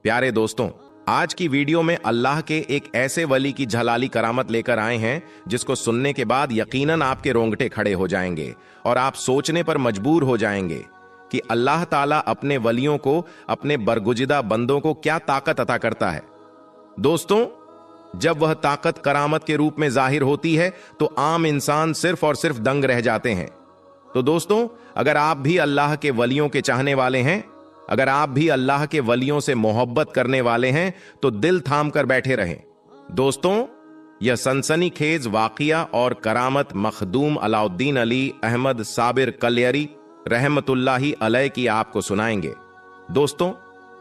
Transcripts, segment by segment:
प्यारे दोस्तों, आज की वीडियो में अल्लाह के एक ऐसे वली की झलाली करामत लेकर आए हैं जिसको सुनने के बाद यकीनन आपके रोंगटे खड़े हो जाएंगे और आप सोचने पर मजबूर हो जाएंगे कि अल्लाह ताला अपने वलियों को, अपने बरगुजिदा बंदों को क्या ताकत अता करता है। दोस्तों, जब वह ताकत करामत के रूप में जाहिर होती है तो आम इंसान सिर्फ और सिर्फ दंग रह जाते हैं। तो दोस्तों, अगर आप भी अल्लाह के वलियों के चाहने वाले हैं, अगर आप भी अल्लाह के वलियों से मोहब्बत करने वाले हैं तो दिल थाम कर बैठे रहें। दोस्तों, यह सनसनीखेज वाकया और करामत मखदूम अलाउद्दीन अली अहमद साबिर कलियरी रहमतुल्लाही अलैह की आपको सुनाएंगे। दोस्तों,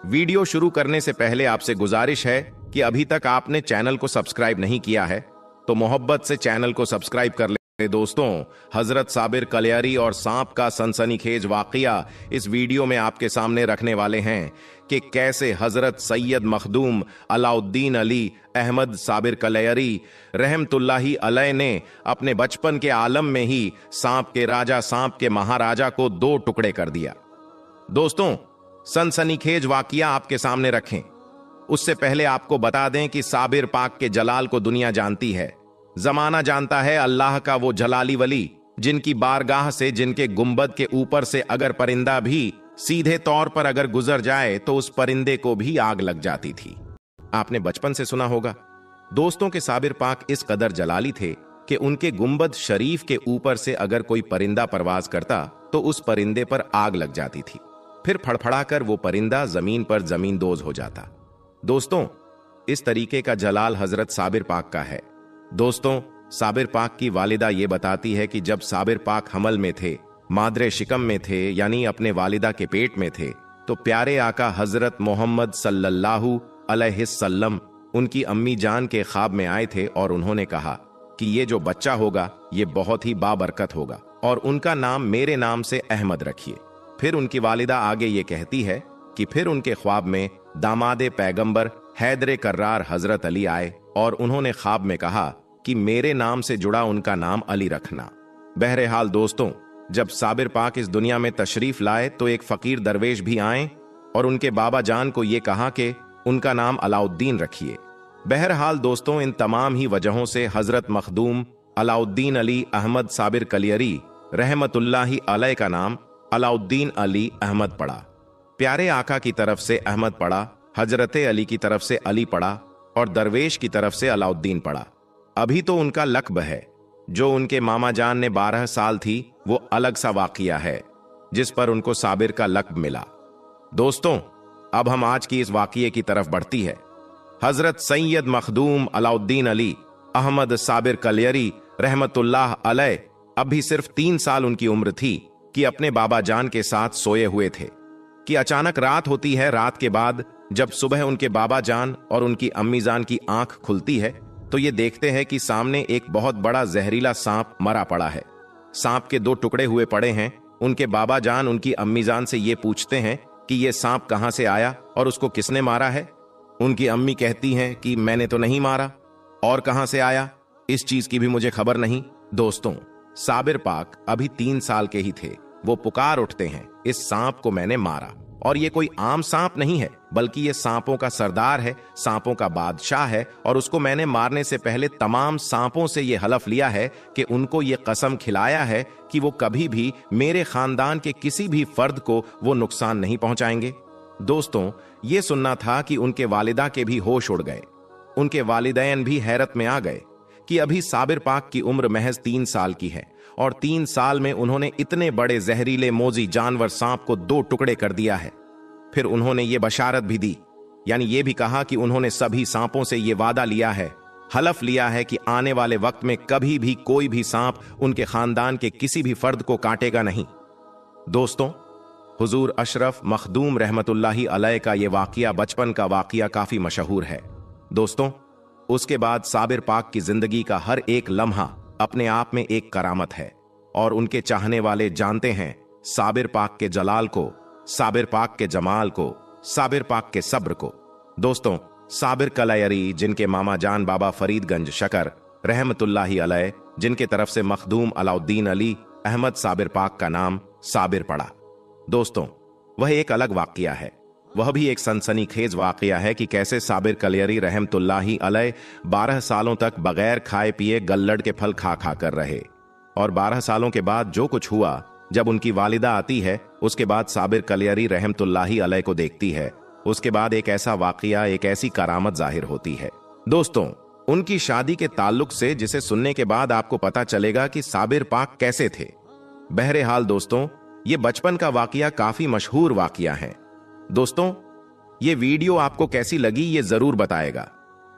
वीडियो शुरू करने से पहले आपसे गुजारिश है कि अभी तक आपने चैनल को सब्सक्राइब नहीं किया है तो मोहब्बत से चैनल को सब्सक्राइब कर ले। दोस्तों, हजरत साबिर कलियरी और सांप का सनसनीखेज वाकया इस वीडियो में आपके सामने रखने वाले हैं कि कैसे हजरत सैयद मखदूम अलाउद्दीन अली अहमद साबिर कलियरी रहमतुल्लाही अलैह ने अपने बचपन के आलम में ही सांप के राजा, सांप के महाराजा को दो टुकड़े कर दिया। दोस्तों, सनसनीखेज वाकया आपके सामने रखें उससे पहले आपको बता दें कि साबिर पाक के जलाल को दुनिया जानती है, जमाना जानता है। अल्लाह का वो जलाली वली जिनकी बारगाह से, जिनके गुंबद के ऊपर से अगर परिंदा भी सीधे तौर पर अगर गुजर जाए तो उस परिंदे को भी आग लग जाती थी। आपने बचपन से सुना होगा दोस्तों के साबिर पाक इस कदर जलाली थे कि उनके गुंबद शरीफ के ऊपर से अगर कोई परिंदा परवाज करता तो उस परिंदे पर आग लग जाती थी, फिर फड़फड़ाकर वो परिंदा जमीन पर जमींदोज हो जाता। दोस्तों, इस तरीके का जलाल हजरत साबिर पाक का है। दोस्तों, साबिर पाक की वालिदा ये बताती है कि जब साबिर पाक हमल में थे, मादरे शिकम में थे, यानी अपने वालिदा के पेट में थे, तो प्यारे आका हजरत मोहम्मद सल्लल्लाहु अलैहि वसल्लम उनकी अम्मी जान के ख्वाब में आए थे और उन्होंने कहा कि ये जो बच्चा होगा ये बहुत ही बाबरकत होगा और उनका नाम मेरे नाम से अहमद रखिए। फिर उनकी वालिदा आगे ये कहती है कि फिर उनके ख्वाब में दामादे पैगंबर हैदरे कर्रार हजरत अली आए और उन्होंने ख्वाब में कहा कि मेरे नाम से जुड़ा उनका नाम अली रखना। बहरहाल दोस्तों, जब साबिर पाक इस दुनिया में तशरीफ लाए तो एक फकीर दरवेश भी आए और उनके बाबा जान को यह कहा कि उनका नाम अलाउद्दीन रखिए। बहरहाल दोस्तों, इन तमाम ही वजहों से हजरत मखदूम अलाउद्दीन अली अहमद साबिर कलियरी रहमतुल्लाही अलैह का नाम अलाउद्दीन अली अहमद पड़ा। प्यारे आका की तरफ से अहमद पड़ा, हजरत अली की तरफ से अली पड़ा और दरवेश की तरफ से अलाउद्दीन पड़ा। अभी तो उनका लक़ब है। जो उनके मामा जान ने 12 साल थी वो अलग सा वाकया है जिस पर उनको साबिर का लक़ब मिला। दोस्तों, अब हम आज की इस वाकये की तरफ बढ़ती है। हजरत सैयद मखदूम अलाउद्दीन अली अहमद साबिर कलियरी रहमतुल्लाह अलैह अभी सिर्फ 3 साल उनकी उम्र थी कि अपने बाबा जान के साथ सोए हुए थे कि अचानक रात होती है। रात के बाद जब सुबह उनके बाबा जान और उनकी अम्मी जान की आंख खुलती है तो ये देखते हैं कि सामने एक बहुत बड़ा जहरीला सांप मरा पड़ा है। सांप के 2 टुकड़े हुए पड़े हैं। उनके बाबा जान उनकी अम्मी जान से ये पूछते हैं कि ये सांप कहां से आया और उसको किसने मारा है। उनकी अम्मी कहती हैं कि मैंने तो नहीं मारा, और कहां से आया इस चीज की भी मुझे खबर नहीं। दोस्तों, साबिर पाक अभी 3 साल के ही थे। वो पुकार उठते हैं, इस सांप को मैंने मारा, और ये कोई आम सांप नहीं है बल्कि ये सांपों का सरदार है, सांपों का बादशाह है, और उसको मैंने मारने से पहले तमाम सांपों से ये हलफ लिया है कि उनको ये कसम खिलाया है कि वो कभी भी मेरे खानदान के किसी भी फर्द को वो नुकसान नहीं पहुंचाएंगे। दोस्तों, ये सुनना था कि उनके वालिदा के भी होश उड़ गए। उनके वालिदैन भी हैरत में आ गए कि अभी साबिर पाक की उम्र महज 3 साल की है और 3 साल में उन्होंने इतने बड़े जहरीले मोजी जानवर सांप को 2 टुकड़े कर दिया है। फिर उन्होंने ये बशारत भी दी, यानी ये भी कहा कि उन्होंने सभी सांपों से ये वादा लिया है, हलफ लिया है कि आने वाले वक्त में कभी भी कोई भी सांप उनके खानदान के किसी भी फर्द को काटेगा नहीं। दोस्तों, हुजूर अशरफ मखदूम रहमतुल्लाही अलैह का ये वाकया, बचपन का वाकया, काफी मशहूर है। दोस्तों, उसके बाद साबिर पाक की जिंदगी का हर एक लम्हा अपने आप में एक करामत है और उनके चाहने वाले जानते हैं साबिर पाक के जलाल को, साबिर पाक के जमाल को, साबिर पाक के सब्र को। दोस्तों, साबिर कलियरी जिनके मामा जान बाबा फरीदगंज शकर रहमतुल्लाही अलैह, जिनके तरफ से मखदूम अलाउद्दीन अली अहमद साबिर पाक का नाम साबिर पड़ा। दोस्तों, वह एक अलग वाकया है। वह भी एक सनसनीखेज वाकया है कि कैसे साबिर कलियरी रहमतुल्लाही अलैह 12 सालों तक बगैर खाए पिए गल्लड़ के फल खा खा कर रहे, और 12 सालों के बाद जो कुछ हुआ, जब उनकी वालिदा आती है, उसके बाद साबिर कलियरी रहमतुल्लाही अलैह को देखती है, उसके बाद एक ऐसा वाकया, एक ऐसी करामत जाहिर होती है। दोस्तों, उनकी शादी के ताल्लुक से, जिसे सुनने के बाद आपको पता चलेगा कि साबिर पाक कैसे थे। बहरहाल दोस्तों, ये बचपन का वाकया काफी मशहूर वाकया है। दोस्तों, ये वीडियो आपको कैसी लगी ये जरूर बताएगा,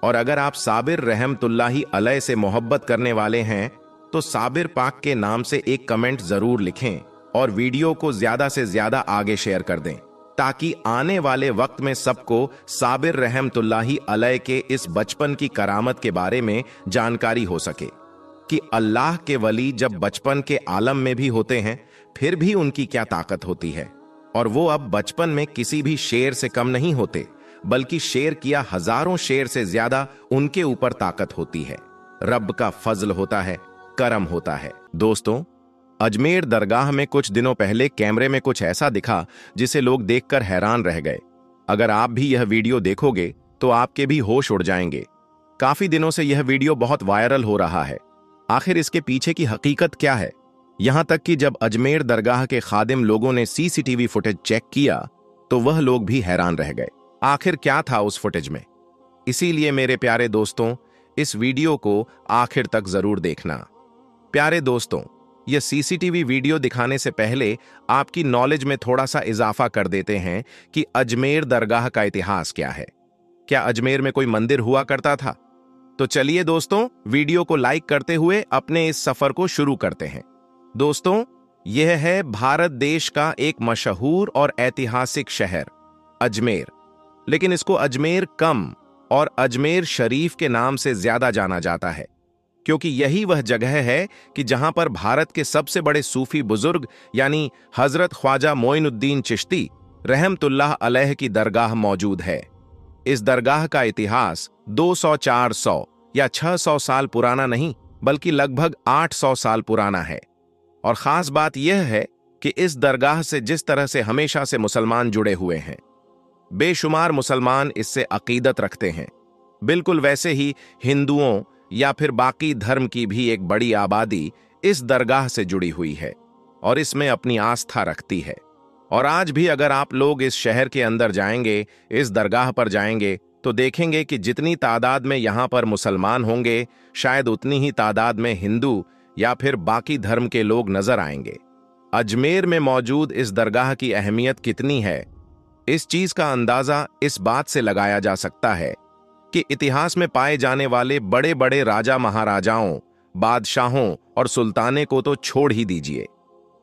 और अगर आप साबिर रहमतुल्लाही अलैह से मोहब्बत करने वाले हैं तो साबिर पाक के नाम से एक कमेंट जरूर लिखें और वीडियो को ज्यादा से ज्यादा आगे शेयर कर दें, ताकि आने वाले वक्त में सबको साबिर रहमतुल्लाही अलैह के इस बचपन की करामत के बारे में जानकारी हो सके कि अल्लाह के वली जब बचपन के आलम में भी होते हैं फिर भी उनकी क्या ताकत होती है, और वो अब बचपन में किसी भी शेर से कम नहीं होते, बल्कि शेर किया हजारों शेर से ज्यादा उनके ऊपर ताकत होती है। रब का फजल होता है, करम होता है। दोस्तों, अजमेर दरगाह में कुछ दिनों पहले कैमरे में कुछ ऐसा दिखा जिसे लोग देखकर हैरान रह गए। अगर आप भी यह वीडियो देखोगे तो आपके भी होश उड़ जाएंगे। काफी दिनों से यह वीडियो बहुत वायरल हो रहा है। आखिर इसके पीछे की हकीकत क्या है? यहां तक कि जब अजमेर दरगाह के खादिम लोगों ने सीसीटीवी फुटेज चेक किया तो वह लोग भी हैरान रह गए। आखिर क्या था उस फुटेज में? इसीलिए मेरे प्यारे दोस्तों, इस वीडियो को आखिर तक जरूर देखना। प्यारे दोस्तों, यह सीसीटीवी वीडियो दिखाने से पहले आपकी नॉलेज में थोड़ा सा इजाफा कर देते हैं कि अजमेर दरगाह का इतिहास क्या है। क्या अजमेर में कोई मंदिर हुआ करता था? तो चलिए दोस्तों, वीडियो को लाइक करते हुए अपने इस सफर को शुरू करते हैं। दोस्तों, यह है भारत देश का एक मशहूर और ऐतिहासिक शहर अजमेर, लेकिन इसको अजमेर कम और अजमेर शरीफ के नाम से ज्यादा जाना जाता है, क्योंकि यही वह जगह है कि जहां पर भारत के सबसे बड़े सूफी बुजुर्ग यानी हजरत ख्वाजा मोइनुद्दीन चिश्ती रहमतुल्लाह अलैह की दरगाह मौजूद है। इस दरगाह का इतिहास 200-400 या 600 साल पुराना नहीं, बल्कि लगभग 800 साल पुराना है। और खास बात यह है कि इस दरगाह से जिस तरह से हमेशा से मुसलमान जुड़े हुए हैं, बेशुमार मुसलमान इससे अकीदत रखते हैं, बिल्कुल वैसे ही हिंदुओं या फिर बाकी धर्म की भी एक बड़ी आबादी इस दरगाह से जुड़ी हुई है और इसमें अपनी आस्था रखती है। और आज भी अगर आप लोग इस शहर के अंदर जाएंगे, इस दरगाह पर जाएंगे, तो देखेंगे कि जितनी तादाद में यहां पर मुसलमान होंगे, शायद उतनी ही तादाद में हिंदू या फिर बाकी धर्म के लोग नजर आएंगे। अजमेर में मौजूद इस दरगाह की अहमियत कितनी है, इस चीज का अंदाजा इस बात से लगाया जा सकता है कि इतिहास में पाए जाने वाले बड़े बड़े राजा महाराजाओं, बादशाहों और सुल्ताने को तो छोड़ ही दीजिए।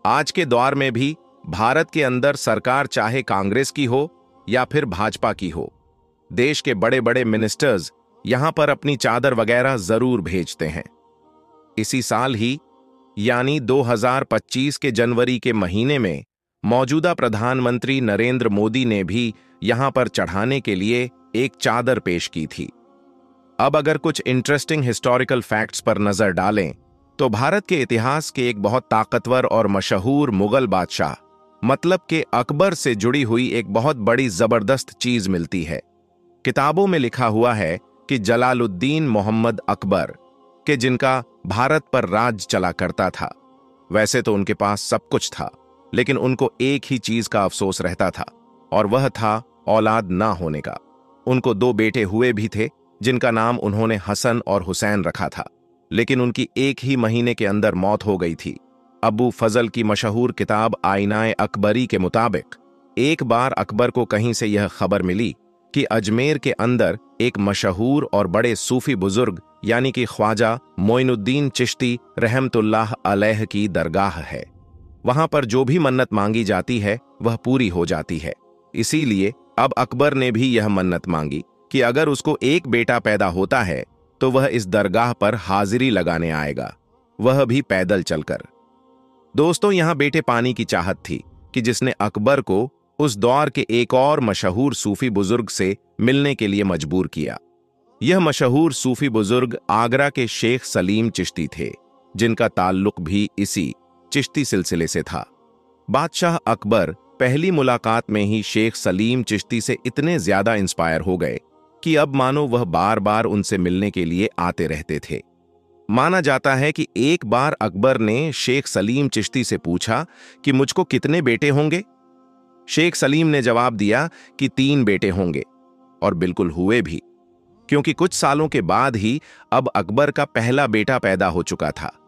आज के दौर में भी भारत के अंदर सरकार चाहे कांग्रेस की हो या फिर भाजपा की हो, देश के बड़े बड़े मिनिस्टर्स यहां पर अपनी चादर वगैरह जरूर भेजते हैं। इसी साल ही यानी 2025 के जनवरी के महीने में मौजूदा प्रधानमंत्री नरेंद्र मोदी ने भी यहां पर चढ़ाने के लिए एक चादर पेश की थी। अब अगर कुछ इंटरेस्टिंग हिस्टोरिकल फैक्ट्स पर नजर डालें तो भारत के इतिहास के एक बहुत ताकतवर और मशहूर मुगल बादशाह मतलब के अकबर से जुड़ी हुई एक बहुत बड़ी जबरदस्त चीज मिलती है। किताबों में लिखा हुआ है कि जलालुद्दीन मोहम्मद अकबर के जिनका भारत पर राज चला करता था, वैसे तो उनके पास सब कुछ था, लेकिन उनको एक ही चीज का अफसोस रहता था और वह था औलाद ना होने का। उनको 2 बेटे हुए भी थे जिनका नाम उन्होंने हसन और हुसैन रखा था, लेकिन उनकी एक ही महीने के अंदर मौत हो गई थी। अबू फजल की मशहूर किताब आईनाए अकबरी के मुताबिक एक बार अकबर को कहीं से यह खबर मिली कि अजमेर के अंदर एक मशहूर और बड़े सूफी बुजुर्ग यानी कि ख्वाजा मोइनुद्दीन चिश्ती रहमतुल्लाह अलैह की दरगाह है। वहां पर जो भी मन्नत मांगी जाती है वह पूरी हो जाती है। इसीलिए अब अकबर ने भी यह मन्नत मांगी कि अगर उसको एक बेटा पैदा होता है तो वह इस दरगाह पर हाजिरी लगाने आएगा, वह भी पैदल चलकर। दोस्तों, यहां बेटे पानी की चाहत थी कि जिसने अकबर को उस दौर के एक और मशहूर सूफी बुजुर्ग से मिलने के लिए मजबूर किया। यह मशहूर सूफी बुजुर्ग आगरा के शेख सलीम चिश्ती थे, जिनका ताल्लुक भी इसी चिश्ती सिलसिले से था। बादशाह अकबर पहली मुलाकात में ही शेख सलीम चिश्ती से इतने ज्यादा इंस्पायर हो गए कि अब मानो वह बार बार उनसे मिलने के लिए आते रहते थे। माना जाता है कि एक बार अकबर ने शेख सलीम चिश्ती से पूछा कि मुझको कितने बेटे होंगे। शेख सलीम ने जवाब दिया कि 3 बेटे होंगे, और बिल्कुल हुए भी, क्योंकि कुछ सालों के बाद ही अब अकबर का पहला बेटा पैदा हो चुका था।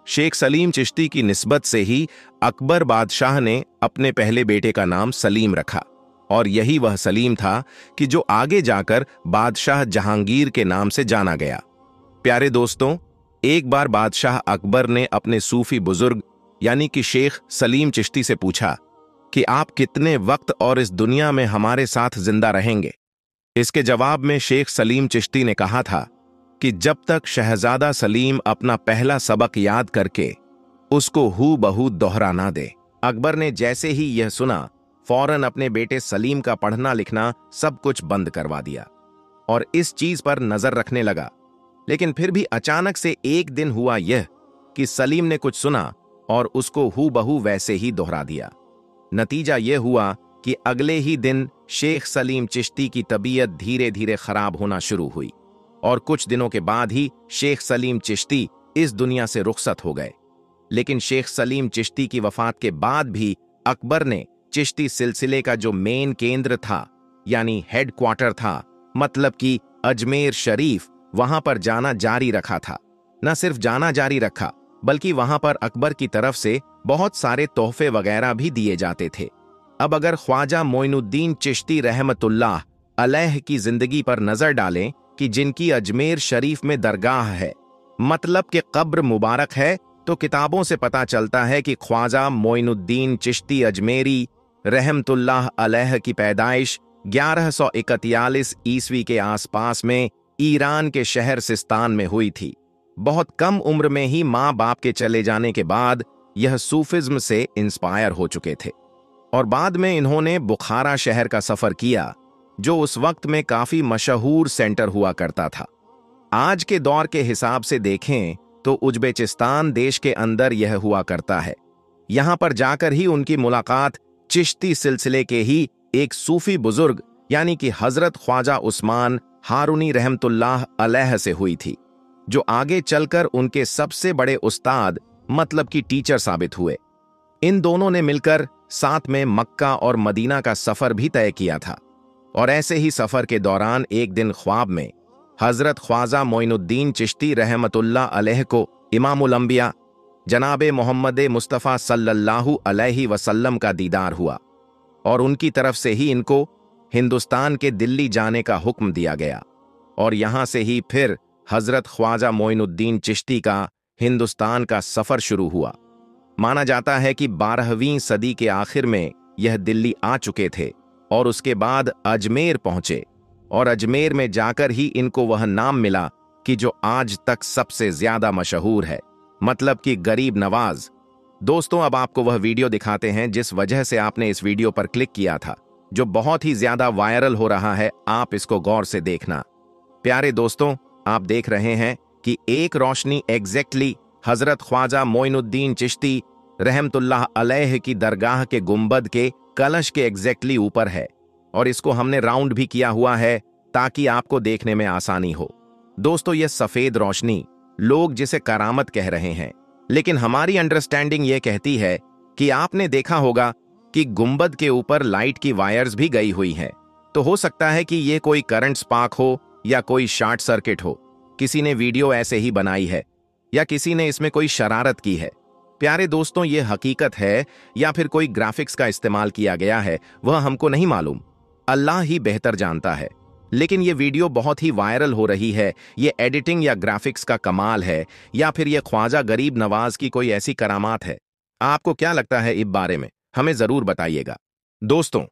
शेख सलीम चिश्ती की निस्बत से ही अकबर बादशाह ने अपने पहले बेटे का नाम सलीम रखा, और यही वह सलीम था कि जो आगे जाकर बादशाह जहांगीर के नाम से जाना गया। प्यारे दोस्तों, एक बार बादशाह अकबर ने अपने सूफी बुजुर्ग यानी कि शेख सलीम चिश्ती से पूछा कि आप कितने वक्त और इस दुनिया में हमारे साथ जिंदा रहेंगे। इसके जवाब में शेख सलीम चिश्ती ने कहा था कि जब तक शहजादा सलीम अपना पहला सबक याद करके उसको हू बहू दोहरा ना दे। अकबर ने जैसे ही यह सुना, फौरन अपने बेटे सलीम का पढ़ना लिखना सब कुछ बंद करवा दिया और इस चीज पर नजर रखने लगा। लेकिन फिर भी अचानक से एक दिन हुआ यह कि सलीम ने कुछ सुना और उसको हू बहू वैसे ही दोहरा दिया। नतीजा यह हुआ कि अगले ही दिन शेख सलीम चिश्ती की तबीयत धीरे धीरे खराब होना शुरू हुई और कुछ दिनों के बाद ही शेख सलीम चिश्ती इस दुनिया से रुखसत हो गए। लेकिन शेख सलीम चिश्ती की वफात के बाद भी अकबर ने चिश्ती सिलसिले का जो मेन केंद्र था यानी हेडक्वार्टर था, मतलब कि अजमेर शरीफ, वहां पर जाना जारी रखा था। न सिर्फ जाना जारी रखा बल्कि वहां पर अकबर की तरफ से बहुत सारे तोहफे वगैरह भी दिए जाते थे। अब अगर ख्वाजा मोइनुद्दीन चिश्ती रहमतुल्लाह अलैह की जिंदगी पर नजर डालें कि जिनकी अजमेर शरीफ में दरगाह है, मतलब कि कब्र मुबारक है, तो किताबों से पता चलता है कि ख्वाजा मोइनुद्दीन चिश्ती अजमेरी रहमतुल्लाह अलैह की पैदाइश 1141 ईस्वी के आसपास में ईरान के शहर सिस्तान में हुई थी। बहुत कम उम्र में ही माँ बाप के चले जाने के बाद यह सूफिज्म से इंस्पायर हो चुके थे और बाद में इन्होंने बुखारा शहर का सफर किया, जो उस वक्त में काफी मशहूर सेंटर हुआ करता था। आज के दौर के हिसाब से देखें तो उज्बेकिस्तान देश के अंदर यह हुआ करता है। यहां पर जाकर ही उनकी मुलाकात चिश्ती सिलसिले के ही एक सूफी बुजुर्ग यानी कि हजरत ख्वाजा उस्मान हारूनी रहमतुल्लाह अलैह से हुई थी, जो आगे चलकर उनके सबसे बड़े उस्ताद मतलब कि टीचर साबित हुए। इन दोनों ने मिलकर साथ में मक्का और मदीना का सफर भी तय किया था और ऐसे ही सफर के दौरान एक दिन ख्वाब में हजरत ख्वाजा मोइनुद्दीन चिश्ती रहमतुल्लाह अलैह को इमामुल अंबिया जनाबे मोहम्मद मुस्तफ़ा सल्लल्लाहु अलैहि वसल्लम का दीदार हुआ और उनकी तरफ से ही इनको हिंदुस्तान के दिल्ली जाने का हुक्म दिया गया और यहां से ही फिर हजरत ख्वाजा मोइनुद्दीन चिश्ती का हिंदुस्तान का सफर शुरू हुआ। माना जाता है कि 12वीं सदी के आखिर में यह दिल्ली आ चुके थे और उसके बाद अजमेर पहुंचे और अजमेर में जाकर ही इनको वह नाम मिला कि जो आज तक सबसे ज्यादा मशहूर है, मतलब कि गरीब नवाज। दोस्तों, अब आपको वह वीडियो दिखाते हैं जिस वजह से आपने इस वीडियो पर क्लिक किया था, जो बहुत ही ज्यादा वायरल हो रहा है। आप इसको गौर से देखना। प्यारे दोस्तों, आप देख रहे हैं कि एक रोशनी एग्जैक्टली हजरत ख्वाजा मोइनुद्दीन चिश्ती रहमतुल्लाह अलैह की दरगाह के गुंबद के कलश के एग्जैक्टली ऊपर है और इसको हमने राउंड भी किया हुआ है ताकि आपको देखने में आसानी हो। दोस्तों, यह सफेद रोशनी लोग जिसे करामत कह रहे हैं, लेकिन हमारी अंडरस्टैंडिंग यह कहती है कि आपने देखा होगा कि गुंबद के ऊपर लाइट की वायर्स भी गई हुई हैं। तो हो सकता है कि यह कोई करंट स्पार्क हो या कोई शॉर्ट सर्किट हो। किसी ने वीडियो ऐसे ही बनाई है या किसी ने इसमें कोई शरारत की है। प्यारे दोस्तों, ये हकीकत है या फिर कोई ग्राफिक्स का इस्तेमाल किया गया है, वह हमको नहीं मालूम, अल्लाह ही बेहतर जानता है। लेकिन ये वीडियो बहुत ही वायरल हो रही है। ये एडिटिंग या ग्राफिक्स का कमाल है या फिर ये ख्वाजा गरीब नवाज की कोई ऐसी करामात है? आपको क्या लगता है इस बारे में? हमें जरूर बताइएगा। दोस्तों,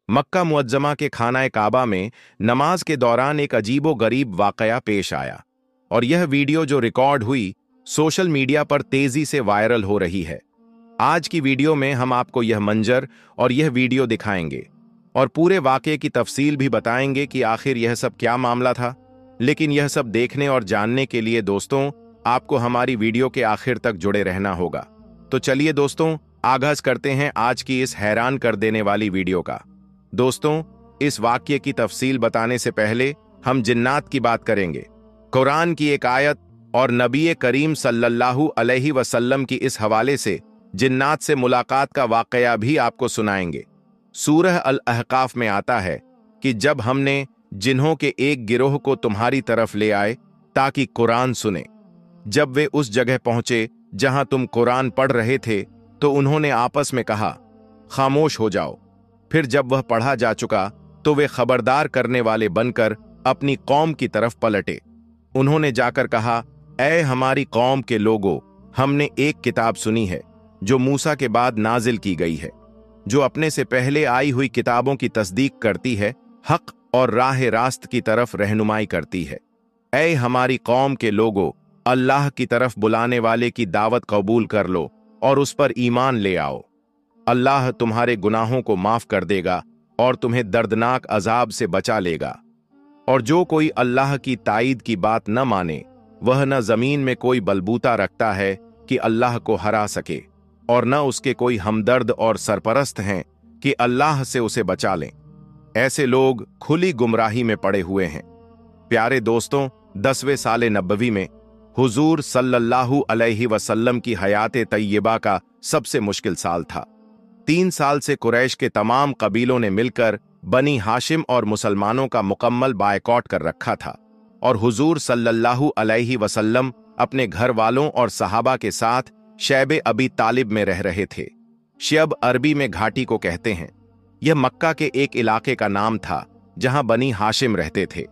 मक्का मुअज्जमा के खाना काबा में नमाज के दौरान एक अजीबो गरीब वाकया पेश आया और यह वीडियो जो रिकॉर्ड हुई सोशल मीडिया पर तेजी से वायरल हो रही है। आज की वीडियो में हम आपको यह मंजर और यह वीडियो दिखाएंगे और पूरे वाकये की तफसील भी बताएंगे कि आखिर यह सब क्या मामला था। लेकिन यह सब देखने और जानने के लिए दोस्तों, आपको हमारी वीडियो के आखिर तक जुड़े रहना होगा। तो चलिए दोस्तों, आगाज करते हैं आज की इस हैरान कर देने वाली वीडियो का। दोस्तों, इस वाक्य की तफसील बताने से पहले हम जिन्नात की बात करेंगे। कुरान की एक आयत और नबी करीम सल्लल्लाहु अलैहि वसल्लम की इस हवाले से जिन्नात से मुलाकात का वाकया भी आपको सुनाएंगे। सूरह अल अहकाफ में आता है कि जब हमने जिन्हों के एक गिरोह को तुम्हारी तरफ ले आए ताकि कुरान सुने, जब वे उस जगह पहुंचे जहां तुम कुरान पढ़ रहे थे तो उन्होंने आपस में कहा, खामोश हो जाओ। फिर जब वह पढ़ा जा चुका तो वे खबरदार करने वाले बनकर अपनी कौम की तरफ पलटे। उन्होंने जाकर कहा, ऐ हमारी कौम के लोगों, हमने एक किताब सुनी है जो मूसा के बाद नाजिल की गई है, जो अपने से पहले आई हुई किताबों की तस्दीक करती है, हक और राह रास्त की तरफ रहनुमाई करती है। ऐ हमारी कौम के लोगों, अल्लाह की तरफ बुलाने वाले की दावत कबूल कर लो और उस पर ईमान ले आओ। अल्लाह तुम्हारे गुनाहों को माफ कर देगा और तुम्हें दर्दनाक अजाब से बचा लेगा। और जो कोई अल्लाह की ताईद की बात न माने, वह न जमीन में कोई बलबूता रखता है कि अल्लाह को हरा सके, और न उसके कोई हमदर्द और सरपरस्त हैं कि अल्लाह से उसे बचा लें। ऐसे लोग खुली गुमराही में पड़े हुए हैं। प्यारे दोस्तों, 10वें साले नबवी में हुजूर सल्लल्लाहु अलैहि वसल्लम की हयात तैयबा का सबसे मुश्किल साल था। 3 साल से कुरैश के तमाम कबीलों ने मिलकर बनी हाशिम और मुसलमानों का मुकम्मल बायकॉट कर रखा था, और हुजूर सल्लल्लाहु अलैहि वसल्लम अपने घर वालों और सहाबा के साथ शैबे अबी तालिब में रह रहे थे। शयब अरबी में घाटी को कहते हैं। यह मक्का के एक इलाके का नाम था जहां बनी हाशिम रहते थे।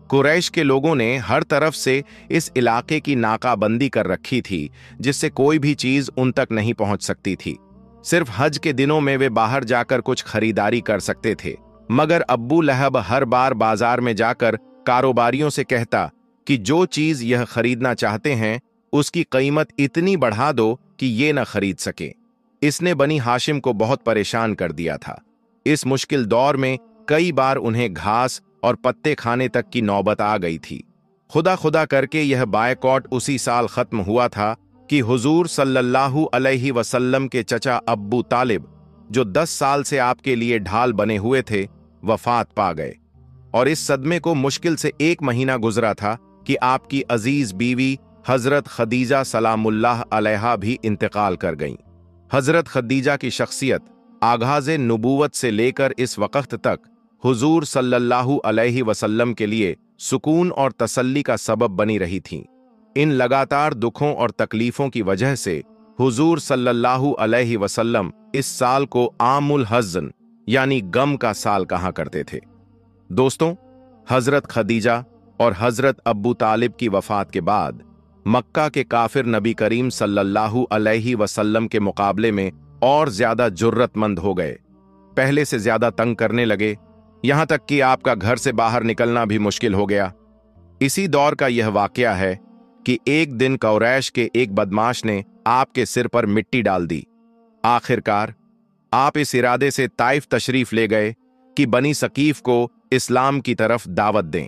कुरैश के लोगों ने हर तरफ से इस इलाके की नाकाबंदी कर रखी थी, जिससे कोई भी चीज उन तक नहीं पहुंच सकती थी। सिर्फ हज के दिनों में वे बाहर जाकर कुछ खरीदारी कर सकते थे, मगर अब्बू लहब हर बार बाजार में जाकर कारोबारियों से कहता कि जो चीज यह खरीदना चाहते हैं उसकी कीमत इतनी बढ़ा दो कि ये न खरीद सके। इसने बनी हाशिम को बहुत परेशान कर दिया था। इस मुश्किल दौर में कई बार उन्हें घास और पत्ते खाने तक की नौबत आ गई थी। खुदा खुदा करके यह बायकॉट उसी साल खत्म हुआ था कि हुजूर सल्लल्लाहु अलैहि वसल्लम के चचा अब्बू तालिब, जो 10 साल से आपके लिए ढाल बने हुए थे, वफात पा गए। और इस सदमे को मुश्किल से 1 महीना गुजरा था कि आपकी अजीज बीवी हजरत खदीजा सलामुल्लाह अलैहा भी इंतकाल कर गईं। हजरत खदीजा की शख्सियत आगाज़े नबूवत से लेकर इस वक्त तक हुजूर सल्लल्लाहु अलैहि वसल्लम के लिए सुकून और तसल्ली का सबब बनी रही थीं। इन लगातार दुखों और तकलीफों की वजह से हुजूर सल्लल्लाहु अलैहि वसल्लम इस साल को आमुल हज़्न यानी गम का साल कहा करते थे। दोस्तों, हजरत खदीजा और हजरत अब्बू तालिब की वफात के बाद मक्का के काफिर नबी करीम सल्लल्लाहु अलैहि वसल्लम के मुकाबले में और ज्यादा जुर्रतमंद हो गए। पहले से ज्यादा तंग करने लगे, यहां तक कि आपका घर से बाहर निकलना भी मुश्किल हो गया। इसी दौर का यह वाकया है कि एक दिन कुरैश के एक बदमाश ने आपके सिर पर मिट्टी डाल दी। आखिरकार आप इस इरादे से ताइफ तशरीफ ले गए कि बनी सकीफ को इस्लाम की तरफ दावत दें,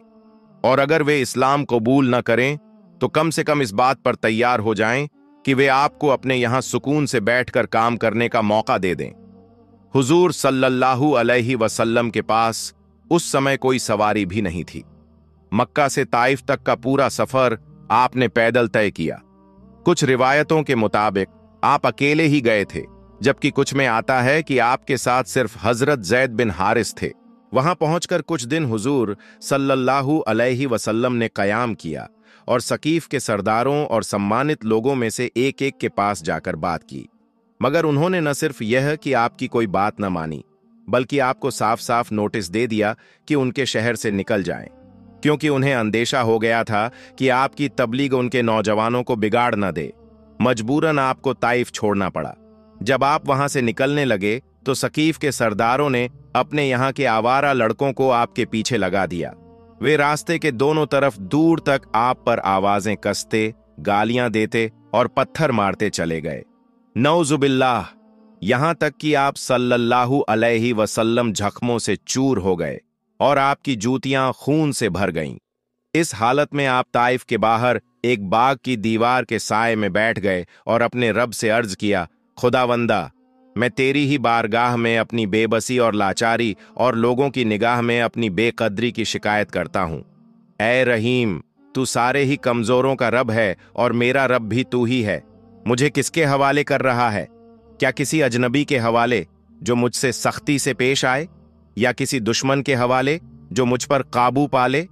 और अगर वे इस्लाम कबूल न करें तो कम से कम इस बात पर तैयार हो जाएं कि वे आपको अपने यहां सुकून से बैठकर काम करने का मौका दे दें। हुजूर सल्लल्लाहु अलैहि वसल्लम के पास उस समय कोई सवारी भी नहीं थी। मक्का से ताइफ तक का पूरा सफर आपने पैदल तय किया। कुछ रिवायतों के मुताबिक आप अकेले ही गए थे, जबकि कुछ में आता है कि आपके साथ सिर्फ हजरत ज़ैद बिन हारिस थे। वहां पहुंचकर कुछ दिन हुजूर सल्लल्लाहु अलैहि वसल्लम ने कयाम किया और सकीफ के सरदारों और सम्मानित लोगों में से एक एक के पास जाकर बात की, मगर उन्होंने न सिर्फ यह कि आपकी कोई बात न मानी, बल्कि आपको साफ साफ नोटिस दे दिया कि उनके शहर से निकल जाएं, क्योंकि उन्हें अंदेशा हो गया था कि आपकी तबलीग उनके नौजवानों को बिगाड़ न दे। मजबूरन आपको ताइफ छोड़ना पड़ा। जब आप वहां से निकलने लगे तो सकीफ के सरदारों ने अपने यहाँ के आवारा लड़कों को आपके पीछे लगा दिया। वे रास्ते के दोनों तरफ दूर तक आप पर आवाजें कसते, गालियां देते और पत्थर मारते चले गए। नौजुबिल्लाह, यहां तक कि आप सल्लल्लाहु अलैहि वसल्लम जख्मों से चूर हो गए और आपकी जूतियां खून से भर गईं। इस हालत में आप ताइफ के बाहर एक बाग की दीवार के साए में बैठ गए और अपने रब से अर्ज किया, खुदावंदा, मैं तेरी ही बारगाह में अपनी बेबसी और लाचारी और लोगों की निगाह में अपनी बेकदरी की शिकायत करता हूं। ऐ रहीम, तू सारे ही कमजोरों का रब है और मेरा रब भी तू ही है। मुझे किसके हवाले कर रहा है? क्या किसी अजनबी के हवाले जो मुझसे सख्ती से पेश आए, या किसी दुश्मन के हवाले जो मुझ पर काबू पाले?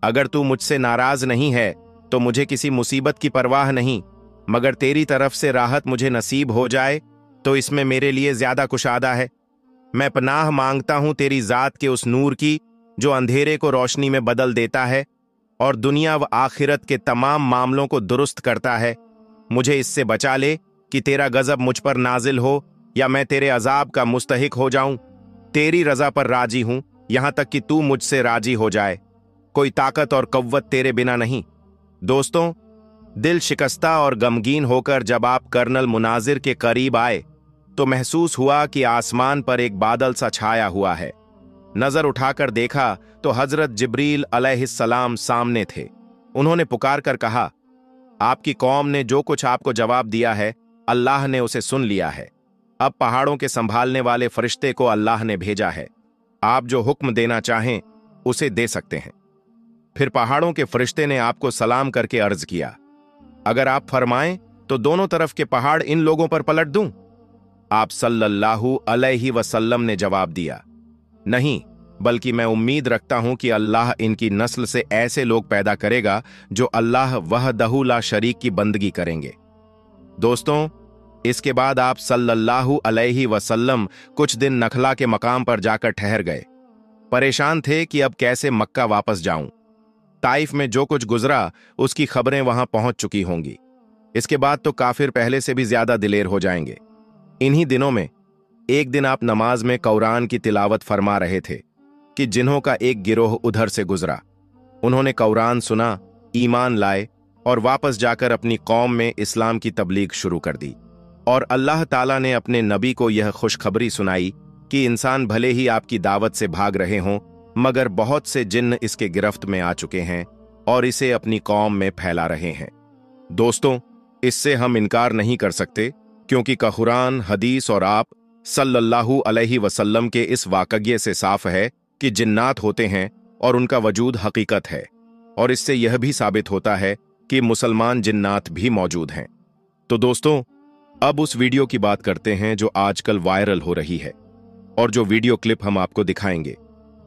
अगर तू मुझसे नाराज नहीं है तो मुझे किसी मुसीबत की परवाह नहीं, मगर तेरी तरफ से राहत मुझे नसीब हो जाए तो इसमें मेरे लिए ज्यादा कुशादा है। मैं पनाह मांगता हूं तेरी जात के उस नूर की जो अंधेरे को रोशनी में बदल देता है और दुनिया व आखिरत के तमाम मामलों को दुरुस्त करता है। मुझे इससे बचा ले कि तेरा गजब मुझ पर नाजिल हो या मैं तेरे अजाब का मुस्तहिक हो जाऊं। तेरी रजा पर राजी हूं, यहां तक कि तू मुझसे राजी हो जाए। कोई ताकत और कव्वत तेरे बिना नहीं। दोस्तों, दिल शिकस्ता और गमगीन होकर जब आप कर्नल मुनाजिर के करीब आए तो महसूस हुआ कि आसमान पर एक बादल सा छाया हुआ है। नजर उठाकर देखा तो हजरत जिब्रील अलैहिस्सलाम सामने थे। उन्होंने पुकार कर कहा, आपकी कौम ने जो कुछ आपको जवाब दिया है, अल्लाह ने उसे सुन लिया है। अब पहाड़ों के संभालने वाले फरिश्ते को अल्लाह ने भेजा है। आप जो हुक्म देना चाहें उसे दे सकते हैं। फिर पहाड़ों के फरिश्ते ने आपको सलाम करके अर्ज किया, अगर आप फरमाएं तो दोनों तरफ के पहाड़ इन लोगों पर पलट दूं? आप सल्लल्लाहु अलैहि वसल्लम ने जवाब दिया, नहीं, बल्कि मैं उम्मीद रखता हूं कि अल्लाह इनकी नस्ल से ऐसे लोग पैदा करेगा जो अल्लाह वहदहु ला शरीक की बंदगी करेंगे। दोस्तों, इसके बाद आप सल्लल्लाहु अलैहि वसल्लम कुछ दिन नखला के मकाम पर जाकर ठहर गए। परेशान थे कि अब कैसे मक्का वापस जाऊं। ताइफ में जो कुछ गुजरा उसकी खबरें वहां पहुंच चुकी होंगी। इसके बाद तो काफिर पहले से भी ज्यादा दिलेर हो जाएंगे। इन्हीं दिनों में एक दिन आप नमाज में कुरान की तिलावत फरमा रहे थे कि जिन्हों का एक गिरोह उधर से गुजरा। उन्होंने कुरान सुना, ईमान लाए और वापस जाकर अपनी कौम में इस्लाम की तबलीग शुरू कर दी। और अल्लाह ताला ने अपने नबी को यह खुशखबरी सुनाई कि इंसान भले ही आपकी दावत से भाग रहे हों, मगर बहुत से जिन्न इसके गिरफ्त में आ चुके हैं और इसे अपनी कौम में फैला रहे हैं। दोस्तों, इससे हम इनकार नहीं कर सकते, क्योंकि कुरान, हदीस और आप सल्लल्लाहु अलैहि वसल्लम के इस वाकये से साफ है कि जिन्नात होते हैं और उनका वजूद हकीकत है। और इससे यह भी साबित होता है कि मुसलमान जिन्नात भी मौजूद हैं। तो दोस्तों, अब उस वीडियो की बात करते हैं जो आजकल वायरल हो रही है और जो वीडियो क्लिप हम आपको दिखाएंगे।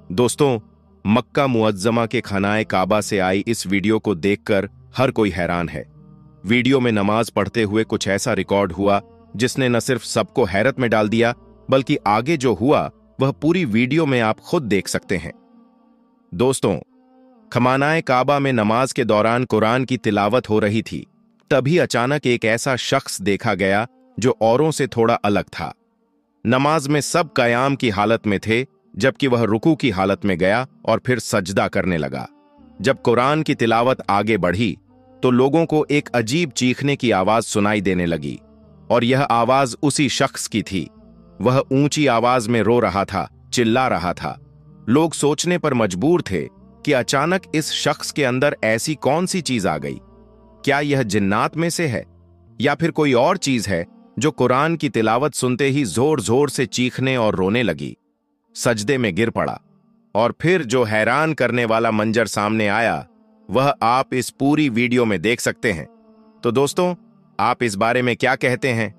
दोस्तों, मक्का मुअज्जमा के खानाए काबा से आई इस वीडियो को देखकर हर कोई हैरान है। वीडियो में नमाज पढ़ते हुए कुछ ऐसा रिकॉर्ड हुआ जिसने न सिर्फ सबको हैरत में डाल दिया, बल्कि आगे जो हुआ वह पूरी वीडियो में आप खुद देख सकते हैं। दोस्तों, खमानाए काबा में नमाज के दौरान कुरान की तिलावत हो रही थी। तभी अचानक एक ऐसा शख्स देखा गया जो औरों से थोड़ा अलग था। नमाज में सब कयाम की हालत में थे, जबकि वह रुकू की हालत में गया और फिर सजदा करने लगा। जब कुरान की तिलावत आगे बढ़ी तो लोगों को एक अजीब चीखने की आवाज सुनाई देने लगी, और यह आवाज उसी शख्स की थी। वह ऊंची आवाज में रो रहा था, चिल्ला रहा था। लोग सोचने पर मजबूर थे कि अचानक इस शख्स के अंदर ऐसी कौन सी चीज आ गई। क्या यह जिन्नात में से है या फिर कोई और चीज है जो कुरान की तिलावत सुनते ही जोर जोर से चीखने और रोने लगी, सजदे में गिर पड़ा। और फिर जो हैरान करने वाला मंजर सामने आया वह आप इस पूरी वीडियो में देख सकते हैं। तो दोस्तों, आप इस बारे में क्या कहते हैं?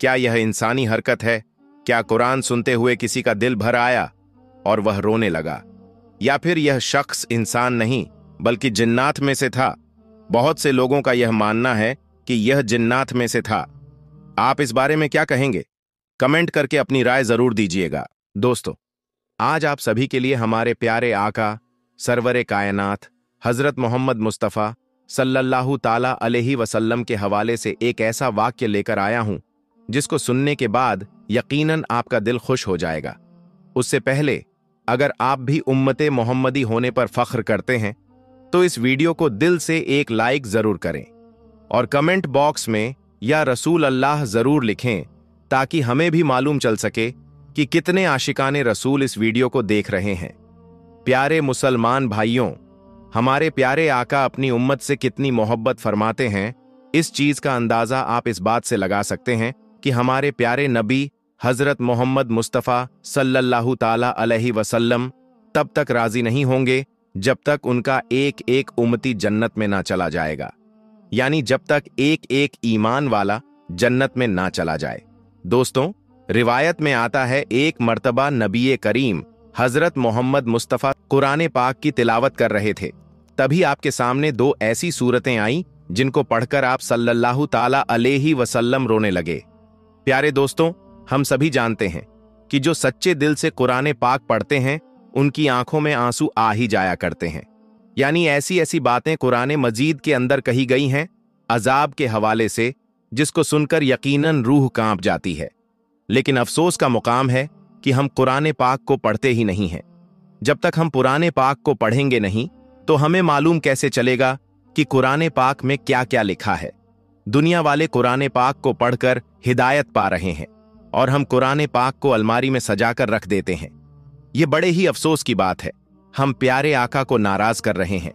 क्या यह इंसानी हरकत है? क्या कुरान सुनते हुए किसी का दिल भर आया और वह रोने लगा, या फिर यह शख्स इंसान नहीं बल्कि जिन्नात में से था? बहुत से लोगों का यह मानना है कि यह जिन्नात में से था। आप इस बारे में क्या कहेंगे? कमेंट करके अपनी राय जरूर दीजिएगा। दोस्तों, आज आप सभी के लिए हमारे प्यारे आका सरवरे कायनात हजरत मोहम्मद मुस्तफ़ा सल्लल्लाहु ताला अलैहि वसल्लम के हवाले से एक ऐसा वाक्य लेकर आया हूं जिसको सुनने के बाद यकीनन आपका दिल खुश हो जाएगा। उससे पहले, अगर आप भी उम्मते मोहम्मदी होने पर फख्र करते हैं तो इस वीडियो को दिल से एक लाइक जरूर करें और कमेंट बॉक्स में या रसूल अल्लाह जरूर लिखें, ताकि हमें भी मालूम चल सके कि कितने आशिकाने रसूल इस वीडियो को देख रहे हैं। प्यारे मुसलमान भाइयों, हमारे प्यारे आका अपनी उम्मत से कितनी मोहब्बत फरमाते हैं, इस चीज का अंदाजा आप इस बात से लगा सकते हैं कि हमारे प्यारे नबी हजरत मोहम्मद मुस्तफ़ा सल्लल्लाहु ताला अलैहि वसल्लम तब तक राजी नहीं होंगे जब तक उनका एक एक उम्मती जन्नत में ना चला जाएगा, यानी जब तक एक एक ईमान वाला जन्नत में ना चला जाए। दोस्तों, रिवायत में आता है एक मर्तबा नबी करीम हजरत मोहम्मद मुस्तफ़ा कुरान पाक की तिलावत कर रहे थे। तभी आपके सामने दो ऐसी सूरतें आईं जिनको पढ़कर आप सल्लल्लाहु ताला अलैहि वसल्लम रोने लगे। प्यारे दोस्तों, हम सभी जानते हैं कि जो सच्चे दिल से कुरान पाक पढ़ते हैं उनकी आंखों में आंसू आ ही जाया करते हैं। यानी ऐसी ऐसी बातें कुरान मजीद के अंदर कही गई हैं अजाब के हवाले से, जिसको सुनकर यकीनन रूह कांप जाती है। लेकिन अफसोस का मुकाम है कि हम कुरान पाक को पढ़ते ही नहीं हैं। जब तक हम पुराने पाक को पढ़ेंगे नहीं तो हमें मालूम कैसे चलेगा कि कुरान पाक में क्या क्या लिखा है। दुनिया वाले कुरान पाक को पढ़कर हिदायत पा रहे हैं और हम कुरान पाक को अलमारी में सजाकर रख देते हैं। ये बड़े ही अफसोस की बात है। हम प्यारे आका को नाराज कर रहे हैं।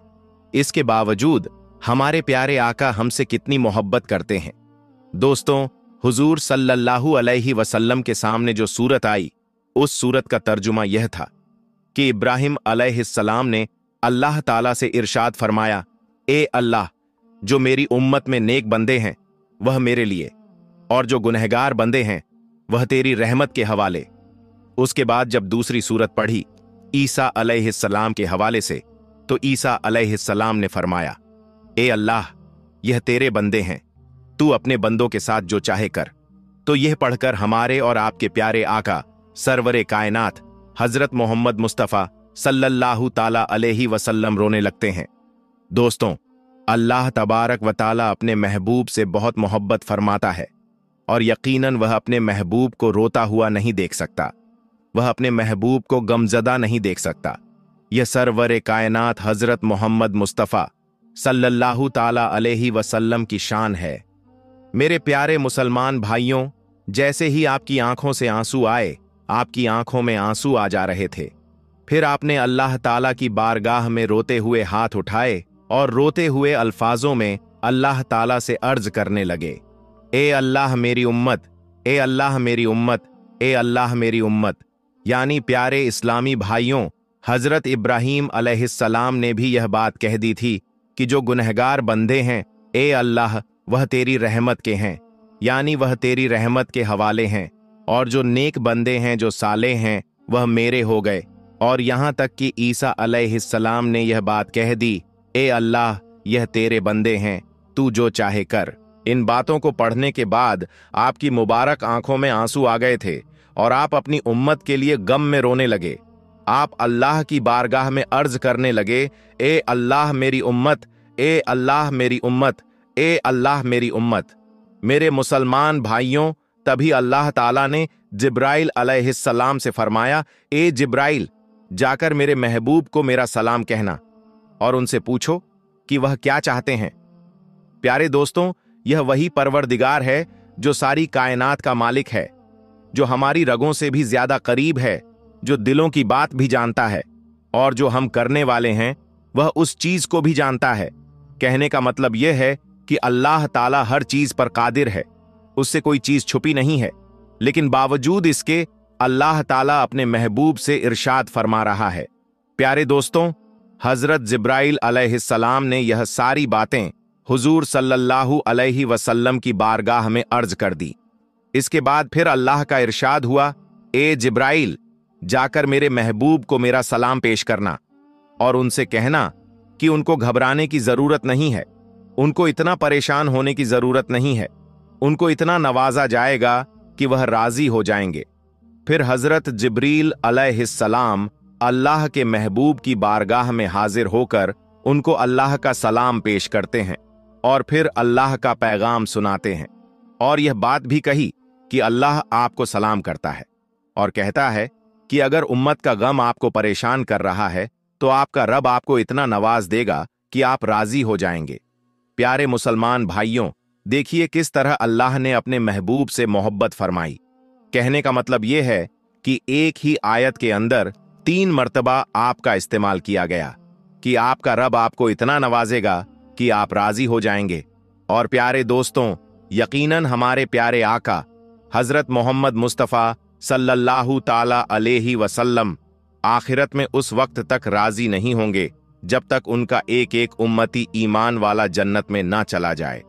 इसके बावजूद हमारे प्यारे आका हमसे कितनी मोहब्बत करते हैं। दोस्तों, हुजूर सल्लल्लाहु अलैहि वसल्लम के सामने जो सूरत आई, उस सूरत का तर्जुमा यह था कि इब्राहिम अलैहिस्सलाम ने अल्लाह ताला से इरशाद फरमाया, ए अल्लाह, जो मेरी उम्मत में नेक बंदे हैं वह मेरे लिए, और जो गुनहगार बंदे हैं वह तेरी रहमत के हवाले। उसके बाद जब दूसरी सूरत पढ़ी ईसा अलैहिस्सलाम के हवाले से, तो ईसा अलैहिस्सलाम ने फरमाया, ए अल्लाह, यह तेरे बंदे हैं, तू अपने बंदों के साथ जो चाहे कर। तो यह पढ़कर हमारे और आपके प्यारे आका सरवरे कायनात हजरत मोहम्मद मुस्तफ़ा सल्लल्लाहु ताला अलैहि वसल्लम रोने लगते हैं। दोस्तों, अल्लाह तबारक व ताला अपने महबूब से बहुत मोहब्बत फरमाता है और यकीनन वह अपने महबूब को रोता हुआ नहीं देख सकता, वह अपने महबूब को गमजदा नहीं देख सकता। यह सरवरे कायनात हजरत मोहम्मद मुस्तफ़ा सल्लल्लाहु ताला अलैहि वसल्लम की शान है। मेरे प्यारे मुसलमान भाइयों, जैसे ही आपकी आंखों से आंसू आए, आपकी आंखों में आंसू आ जा रहे थे, फिर आपने अल्लाह ताला की बारगाह में रोते हुए हाथ उठाए और रोते हुए अल्फाजों में अल्लाह ताला से अर्ज करने लगे, ए अल्लाह मेरी उम्मत, ए अल्लाह मेरी उम्मत, ए अल्लाह मेरी उम्मत। यानी प्यारे इस्लामी भाइयों, हजरत इब्राहीम अलैहिस्सलाम ने भी यह बात कह दी थी कि जो गुनहगार बंदे हैं, ए अल्लाह, वह तेरी रहमत के हैं, यानी वह तेरी रहमत के हवाले हैं, और जो नेक बंदे हैं, जो साले हैं, वह मेरे हो गए। और यहां तक कि ईसा अलैहिस्सलाम ने यह बात कह दी, ए अल्लाह, यह तेरे बंदे हैं, तू जो चाहे कर। इन बातों को पढ़ने के बाद आपकी मुबारक आंखों में आंसू आ गए थे और आप अपनी उम्मत के लिए गम में रोने लगे। आप अल्लाह की बारगाह में अर्ज करने लगे, ए अल्लाह मेरी उम्मत, ए अल्लाह मेरी उम्मत, ए अल्लाह मेरी उम्मत। मेरे मुसलमान भाइयों, तभी अल्लाह ताला ने जिब्राइल अलैहिस्सलाम से फरमाया, ए जिब्राइल, जाकर मेरे महबूब को मेरा सलाम कहना और उनसे पूछो कि वह क्या चाहते हैं। प्यारे दोस्तों, यह वही परवरदिगार है जो सारी कायनात का मालिक है, जो हमारी रगों से भी ज्यादा करीब है, जो दिलों की बात भी जानता है, और जो हम करने वाले हैं वह उस चीज को भी जानता है। कहने का मतलब यह है कि अल्लाह ताला हर चीज पर कादिर है, उससे कोई चीज छुपी नहीं है। लेकिन बावजूद इसके अल्लाह ताला अपने महबूब से इरशाद फरमा रहा है। प्यारे दोस्तों, हजरत जिब्राइल अलैहिस्सलाम ने यह सारी बातें हुजूर सल्लल्लाहु अलैहि वसल्लम की बारगाह में अर्ज कर दी। इसके बाद फिर अल्लाह का इरशाद हुआ, ए जिब्राइल, जाकर मेरे महबूब को मेरा सलाम पेश करना और उनसे कहना कि उनको घबराने की जरूरत नहीं है, उनको इतना परेशान होने की जरूरत नहीं है, उनको इतना नवाजा जाएगा कि वह राजी हो जाएंगे। फिर हजरत जिब्रील अलैहिस्सलाम अल्लाह के महबूब की बारगाह में हाजिर होकर उनको अल्लाह का सलाम पेश करते हैं और फिर अल्लाह का पैगाम सुनाते हैं, और यह बात भी कही कि अल्लाह आपको सलाम करता है और कहता है कि अगर उम्मत का गम आपको परेशान कर रहा है तो आपका रब आपको इतना नवाज देगा कि आप राजी हो जाएंगे। प्यारे मुसलमान भाइयों, देखिए किस तरह अल्लाह ने अपने महबूब से मोहब्बत फरमाई। कहने का मतलब यह है कि एक ही आयत के अंदर 3 मर्तबा आपका इस्तेमाल किया गया कि आपका रब आपको इतना नवाजेगा कि आप राजी हो जाएंगे। और प्यारे दोस्तों, यकीनन हमारे प्यारे आका हजरत मोहम्मद मुस्तफ़ा सल्लल्लाहु ताला अलैहि वसल्लम आखिरत में उस वक्त तक राजी नहीं होंगे जब तक उनका एक एक उम्मती ईमान वाला जन्नत में ना चला जाए।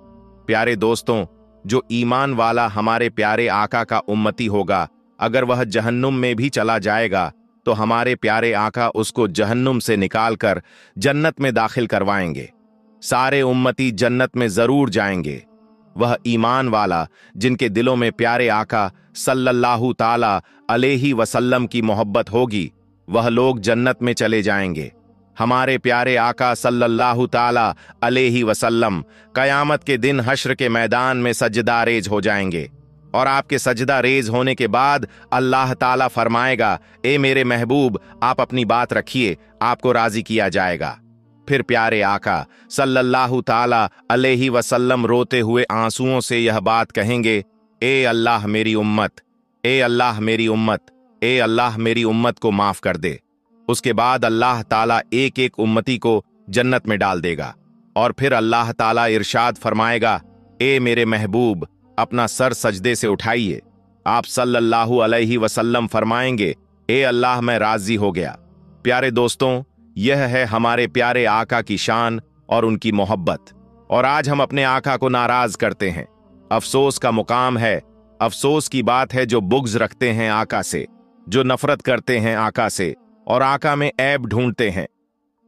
प्यारे दोस्तों, जो ईमान वाला हमारे प्यारे आका का उम्मती होगा, अगर वह जहन्नुम में भी चला जाएगा तो हमारे प्यारे आका उसको जहन्नुम से निकालकर जन्नत में दाखिल करवाएंगे। सारे उम्मती जन्नत में जरूर जाएंगे। वह ईमान वाला जिनके दिलों में प्यारे आका सल्लल्लाहु ताला अलैहि वसल्लम की मोहब्बत होगी, वह लोग जन्नत में चले जाएंगे। हमारे प्यारे आका सल्लल्लाहु ताला अलैहि वसल्लम कयामत के दिन हश्र के मैदान में सजदा रेज हो जाएंगे और आपके सजदा रेज होने के बाद अल्लाह ताला फरमाएगा, ए मेरे महबूब, आप अपनी बात रखिए, आपको राजी किया जाएगा। फिर प्यारे आका सल्लल्लाहु ताला अलैहि वसल्लम रोते हुए आंसुओं से यह बात कहेंगे, ए अल्लाह मेरी उम्मत, ए अल्लाह मेरी उम्मत, ए अल्लाह मेरी उम्मत को माफ कर दे। उसके बाद अल्लाह ताला एक एक उम्मती को जन्नत में डाल देगा और फिर अल्लाह ताला इरशाद फरमाएगा, ए मेरे महबूब, अपना सर सजदे से उठाइए। आप सल्लल्लाहु अलैहि वसल्लम फरमाएंगे, ए अल्लाह मैं राजी हो गया। प्यारे दोस्तों, यह है हमारे प्यारे आका की शान और उनकी मोहब्बत। और आज हम अपने आका को नाराज करते हैं। अफसोस का मुकाम है, अफसोस की बात है जो बुग़्ज़ रखते हैं आका से, जो नफरत करते हैं आका से और आका में ऐब ढूंढते हैं।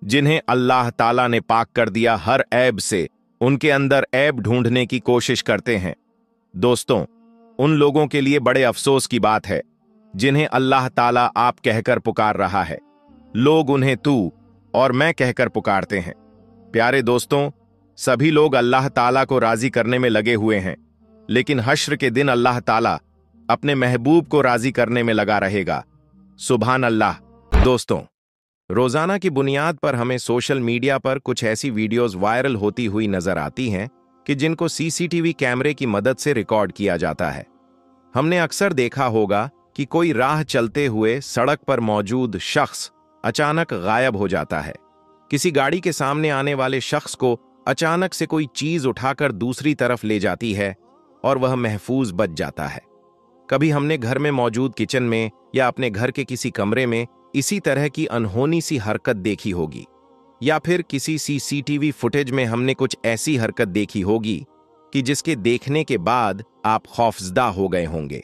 जिन्हें अल्लाह ताला ने पाक कर दिया हर ऐब से, उनके अंदर ऐब ढूंढने की कोशिश करते हैं। दोस्तों, उन लोगों के लिए बड़े अफसोस की बात है जिन्हें अल्लाह ताला आप कहकर पुकार रहा है। लोग उन्हें तू और मैं कहकर पुकारते हैं। प्यारे दोस्तों, सभी लोग अल्लाह ताला को राजी करने में लगे हुए हैं, लेकिन हश्र के दिन अल्लाह ताला अपने महबूब को राजी करने में लगा रहेगा। सुभान अल्लाह। दोस्तों, रोजाना की बुनियाद पर हमें सोशल मीडिया पर कुछ ऐसी वीडियोस वायरल होती हुई नजर आती हैं कि जिनको सीसीटीवी कैमरे की मदद से रिकॉर्ड किया जाता है। हमने अक्सर देखा होगा कि कोई राह चलते हुए सड़क पर मौजूद शख्स अचानक गायब हो जाता है। किसी गाड़ी के सामने आने वाले शख्स को अचानक से कोई चीज उठाकर दूसरी तरफ ले जाती है और वह महफूज बच जाता है। कभी हमने घर में मौजूद किचन में या अपने घर के किसी कमरे में इसी तरह की अनहोनी सी हरकत देखी होगी, या फिर किसी सीसीटीवी फुटेज में हमने कुछ ऐसी हरकत देखी होगी कि जिसके देखने के बाद आप खौफजदा हो गए होंगे।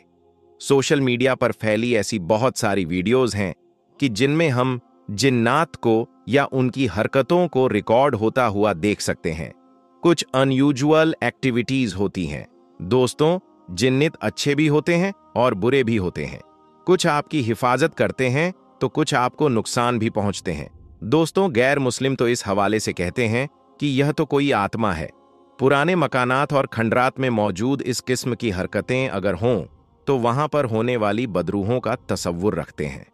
सोशल मीडिया पर फैली ऐसी बहुत सारी वीडियोस हैं कि जिनमें हम जिन्नात को या उनकी हरकतों को रिकॉर्ड होता हुआ देख सकते हैं। कुछ अनयूजुअल एक्टिविटीज होती हैं। दोस्तों, जिन्नित अच्छे भी होते हैं और बुरे भी होते हैं। कुछ आपकी हिफाजत करते हैं तो कुछ आपको नुकसान भी पहुंचते हैं। दोस्तों, गैर मुस्लिम तो इस हवाले से कहते हैं कि यह तो कोई आत्मा है। पुराने मकानात और खंडरात में मौजूद इस किस्म की हरकतें अगर हों तो वहां पर होने वाली बदरूहों का तसव्वुर रखते हैं।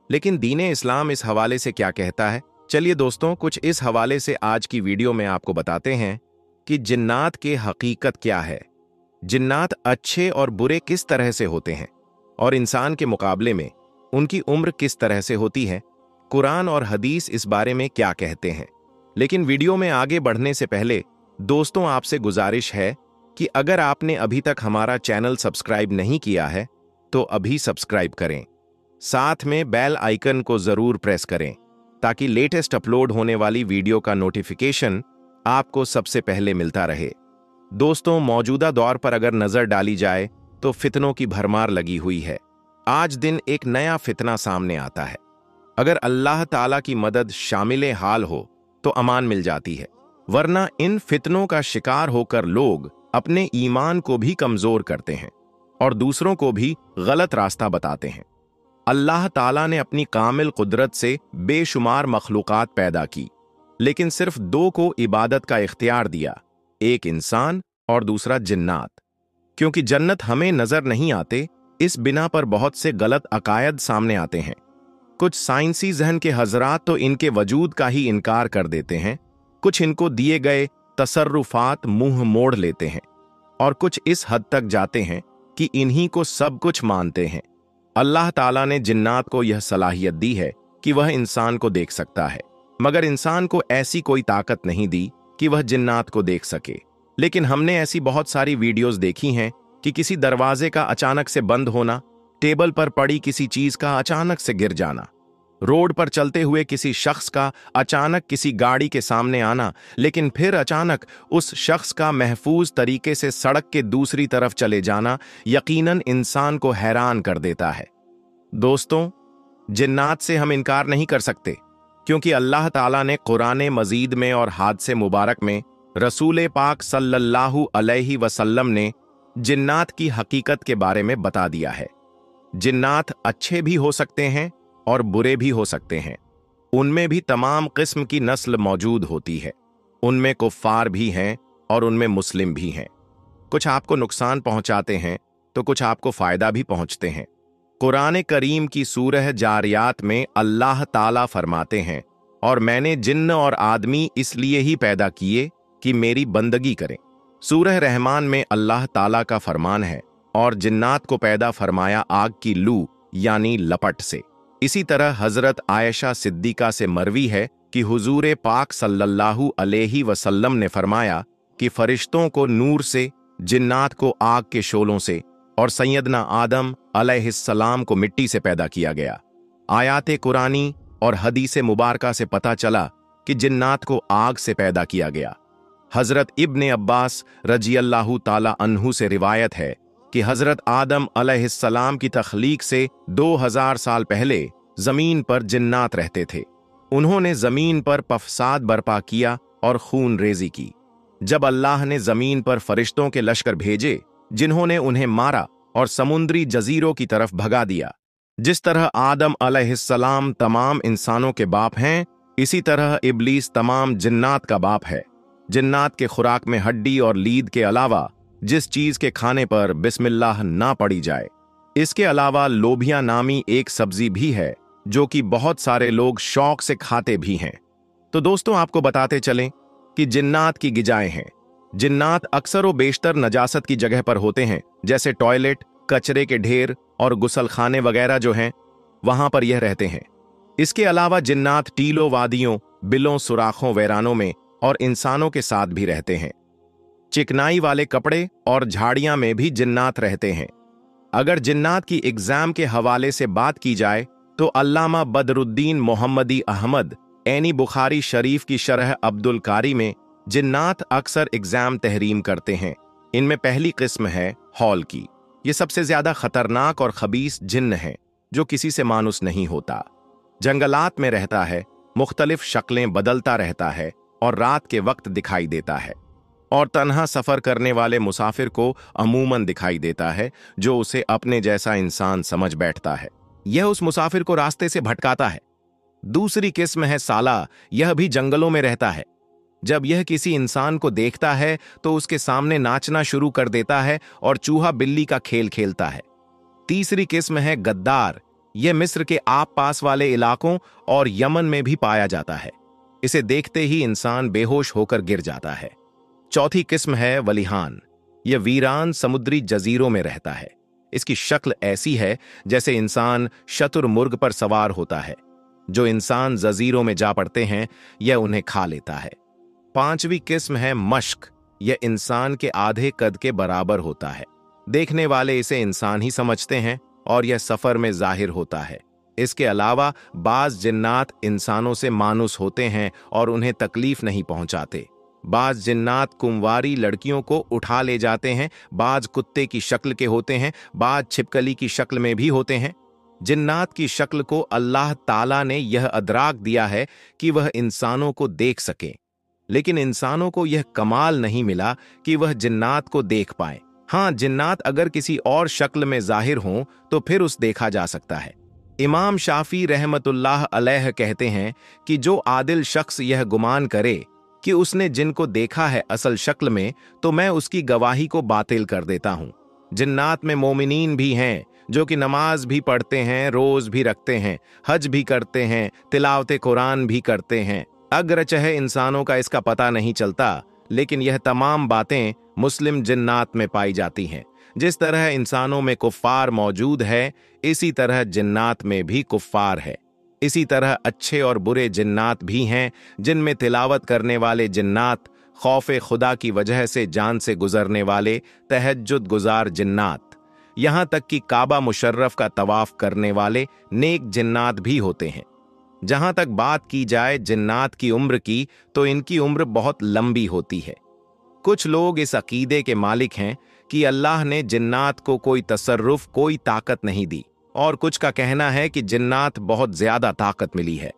लेकिन दीने इस्लाम इस हवाले से क्या कहता है? चलिए दोस्तों, कुछ इस हवाले से आज की वीडियो में आपको बताते हैं कि जिन्नात के हकीकत क्या है, जिन्नात अच्छे और बुरे किस तरह से होते हैं और इंसान के मुकाबले में उनकी उम्र किस तरह से होती है। कुरान और हदीस इस बारे में क्या कहते हैं। लेकिन वीडियो में आगे बढ़ने से पहले दोस्तों, आपसे गुजारिश है कि अगर आपने अभी तक हमारा चैनल सब्सक्राइब नहीं किया है तो अभी सब्सक्राइब करें, साथ में बेल आइकन को जरूर प्रेस करें ताकि लेटेस्ट अपलोड होने वाली वीडियो का नोटिफिकेशन आपको सबसे पहले मिलता रहे। दोस्तों, मौजूदा दौर पर अगर नजर डाली जाए तो फितनों की भरमार लगी हुई है। आज दिन एक नया फितना सामने आता है। अगर अल्लाह ताला की मदद शामिल हाल हो तो अमान मिल जाती है, वरना इन फितनों का शिकार होकर लोग अपने ईमान को भी कमजोर करते हैं और दूसरों को भी गलत रास्ता बताते हैं। अल्लाह ताला ने अपनी कामिल कुदरत से बेशुमार मखलूकात पैदा की, लेकिन सिर्फ दो को इबादत का इख्तियार दिया, एक इंसान और दूसरा जिन्नात। क्योंकि जन्नत हमें नजर नहीं आते, इस बिना पर बहुत से गलत अकायद सामने आते हैं। कुछ साइंसी जहन के हजरात तो इनके वजूद का ही इनकार कर देते हैं, कुछ इनको दिए गए तसर्रुफात मुंह मोड़ लेते हैं और कुछ इस हद तक जाते हैं कि इन्हीं को सब कुछ मानते हैं। अल्लाह ताला ने जिन्नात को यह सलाहियत दी है कि वह इंसान को देख सकता है, मगर इंसान को ऐसी कोई ताकत नहीं दी कि वह जिन्नात को देख सके। लेकिन हमने ऐसी बहुत सारी वीडियोस देखी हैं कि किसी दरवाजे का अचानक से बंद होना, टेबल पर पड़ी किसी चीज का अचानक से गिर जाना, रोड पर चलते हुए किसी शख्स का अचानक किसी गाड़ी के सामने आना, लेकिन फिर अचानक उस शख्स का महफूज तरीके से सड़क के दूसरी तरफ चले जाना यकीनन इंसान को हैरान कर देता है। दोस्तों, जिन्नात से हम इनकार नहीं कर सकते, क्योंकि अल्लाह ताला ने कुरान मजीद में और हादसे मुबारक में रसूल पाक सल्लल्लाहु अलैहि वसल्लम ने जिन्नात की हकीकत के बारे में बता दिया है। जिन्नात अच्छे भी हो सकते हैं और बुरे भी हो सकते हैं। उनमें भी तमाम किस्म की नस्ल मौजूद होती है। उनमें कुफ्फार भी हैं और उनमें मुस्लिम भी हैं। कुछ आपको नुकसान पहुंचाते हैं तो कुछ आपको फायदा भी पहुंचते हैं। कुरान करीम की सूरह जारियात में अल्लाह ताला फरमाते हैं, और मैंने जिन्न और आदमी इसलिए ही पैदा किए कि मेरी बंदगी करें। सूरह रहमान में अल्लाह ताला का फरमान है, और जिन्नात को पैदा फरमाया आग की लू यानी लपट से। इसी तरह हजरत आयशा सिद्दीका से मरवी है कि हुजूर पाक सल्लल्लाहु अलैहि वसल्लम ने फरमाया कि फरिश्तों को नूर से, जिन्नात को आग के शोलों से और सैयदना आदम अलैहिस्सलाम को मिट्टी से पैदा किया गया। आयात कुरानी और हदीस मुबारका से पता चला कि जिन्नात को आग से पैदा किया गया। हजरत इब्ने अब्बास रजियल्लाहु ताला अन्हु से रिवायत है कि हजरत आदम अलैहिस्सलाम की तख्लीक से 2000 साल पहले जमीन पर जिन्नात रहते थे। उन्होंने जमीन पर फसाद बर्पा किया और खून रेजी की। जब अल्लाह ने जमीन पर फरिश्तों के लश्कर भेजे जिन्होंने उन्हें मारा और समुद्री जजीरों की तरफ भगा दिया। जिस तरह आदम अलैहिस्सलाम तमाम इंसानों के बाप हैं, इसी तरह इब्लीस तमाम जिन्नात का बाप है। जिन्नात के खुराक में हड्डी और लीद के अलावा जिस चीज के खाने पर बिस्मिल्लाह ना पड़ी जाए, इसके अलावा लोबिया नामी एक सब्जी भी है जो कि बहुत सारे लोग शौक से खाते भी हैं। तो दोस्तों, आपको बताते चलें कि जिन्नात की गिजाएं हैं। जिन्नात अक्सर व बेशतर नजासत की जगह पर होते हैं, जैसे टॉयलेट, कचरे के ढेर और गुसलखाने वगैरह जो हैं, वहां पर यह रहते हैं। इसके अलावा जिन्नात टीलों, वादियों, बिलों, सुराखों, वैरानों में और इंसानों के साथ भी रहते हैं। चिकनाई वाले कपड़े और झाड़ियां में भी जिन्नात रहते हैं। अगर जिन्नात की एग्जाम के हवाले से बात की जाए तो अल्लामा बदरुद्दीन मोहम्मदी अहमद ऐनी बुखारी शरीफ की शरह अब्दुल कारी में जिन्नात अक्सर एग्जाम तहरीम करते हैं। इनमें पहली किस्म है हॉल की। ये सबसे ज्यादा खतरनाक और खबीस जिन्न है जो किसी से मानुस नहीं होता। जंगलात में रहता है, मुख्तलिफ शक्लें बदलता रहता है और रात के वक्त दिखाई देता है, और तन्हा सफर करने वाले मुसाफिर को अमूमन दिखाई देता है जो उसे अपने जैसा इंसान समझ बैठता है। यह उस मुसाफिर को रास्ते से भटकाता है। दूसरी किस्म है साला। यह भी जंगलों में रहता है। जब यह किसी इंसान को देखता है तो उसके सामने नाचना शुरू कर देता है और चूहा बिल्ली का खेल खेलता है। तीसरी किस्म है गद्दार। यह मिस्र के आप पास वाले इलाकों और यमन में भी पाया जाता है। इसे देखते ही इंसान बेहोश होकर गिर जाता है। चौथी किस्म है वलिहान। यह वीरान समुद्री जजीरों में रहता है। इसकी शक्ल ऐसी है जैसे इंसान शतुरमुर्ग पर सवार होता है। जो इंसान जजीरों में जा पड़ते हैं यह उन्हें खा लेता है। पांचवी किस्म है मश्क। यह इंसान के आधे कद के बराबर होता है। देखने वाले इसे इंसान ही समझते हैं और यह सफर में जाहिर होता है। इसके अलावा बाज जिन्नात इंसानों से मानुस होते हैं और उन्हें तकलीफ नहीं पहुंचाते। बाज जिन्नात कुंवारी लड़कियों को उठा ले जाते हैं। बाज कुत्ते की शक्ल के होते हैं, बाज छिपकली की शक्ल में भी होते हैं। जिन्नात की शक्ल को अल्लाह ताला ने यह अदराक दिया है कि वह इंसानों को देख सके, लेकिन इंसानों को यह कमाल नहीं मिला कि वह जिन्नात को देख पाए। हाँ, जिन्नात अगर किसी और शक्ल में जाहिर हों तो फिर उस देखा जा सकता है। इमाम शाफी रहमतुल्लाह अलैह कहते हैं कि जो आदिल शख्स यह गुमान करे कि उसने जिनको देखा है असल शक्ल में, तो मैं उसकी गवाही को बातिल कर देता हूं। जिन्नात में मोमिनीन भी हैं जो कि नमाज भी पढ़ते हैं, रोज भी रखते हैं, हज भी करते हैं, तिलावत कुरान भी करते हैं। अगरचह इंसानों का इसका पता नहीं चलता, लेकिन यह तमाम बातें मुस्लिम जिन्नात में पाई जाती हैं। जिस तरह इंसानों में कुफ्फार मौजूद है, इसी तरह जिन्नात में भी कुफ्फार है। इसी तरह अच्छे और बुरे जिन्नात भी हैं, जिनमें तिलावत करने वाले जिन्नात खौफ खुदा की वजह से जान से गुजरने वाले तहज्जुद गुजार जिन्नात, यहां तक कि काबा मुशर्रफ का तवाफ करने वाले नेक जिन्नात भी होते हैं। जहां तक बात की जाए जिन्नात की उम्र की, तो इनकी उम्र बहुत लंबी होती है। कुछ लोग इस अकीदे के मालिक हैं कि अल्लाह ने जिन्नात को कोई तसर्रुफ, कोई ताकत नहीं दी, और कुछ का कहना है कि जिन्नात बहुत ज्यादा ताकत मिली है।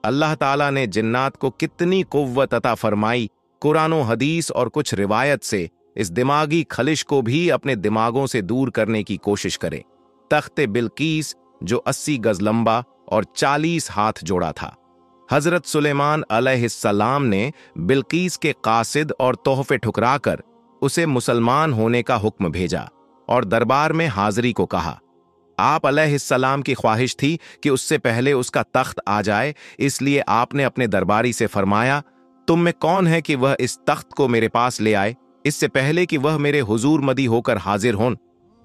अल्लाह ताला ने जिन्नात को कितनी कुव्वत अता फरमाई, कुरान और हदीस और कुछ रिवायत से इस दिमागी खलिश को भी अपने दिमागों से दूर करने की कोशिश करें। तख्ते बिल्कीस जो 80 गज लंबा और 40 हाथ जोड़ा था, हजरत सुलेमान अलैहिस्सलाम ने बिल्कीस के कासिद और तोहफे ठुकराकर उसे मुसलमान होने का हुक्म भेजा और दरबार में हाजिरी को कहा। आप अलैहिस्सलाम की ख्वाहिश थी कि उससे पहले उसका तख्त आ जाए, इसलिए आपने अपने दरबारी से फरमाया, तुम में कौन है कि वह इस तख्त को मेरे पास ले आए, इससे पहले कि वह मेरे हुजूर मदी होकर हाजिर हों।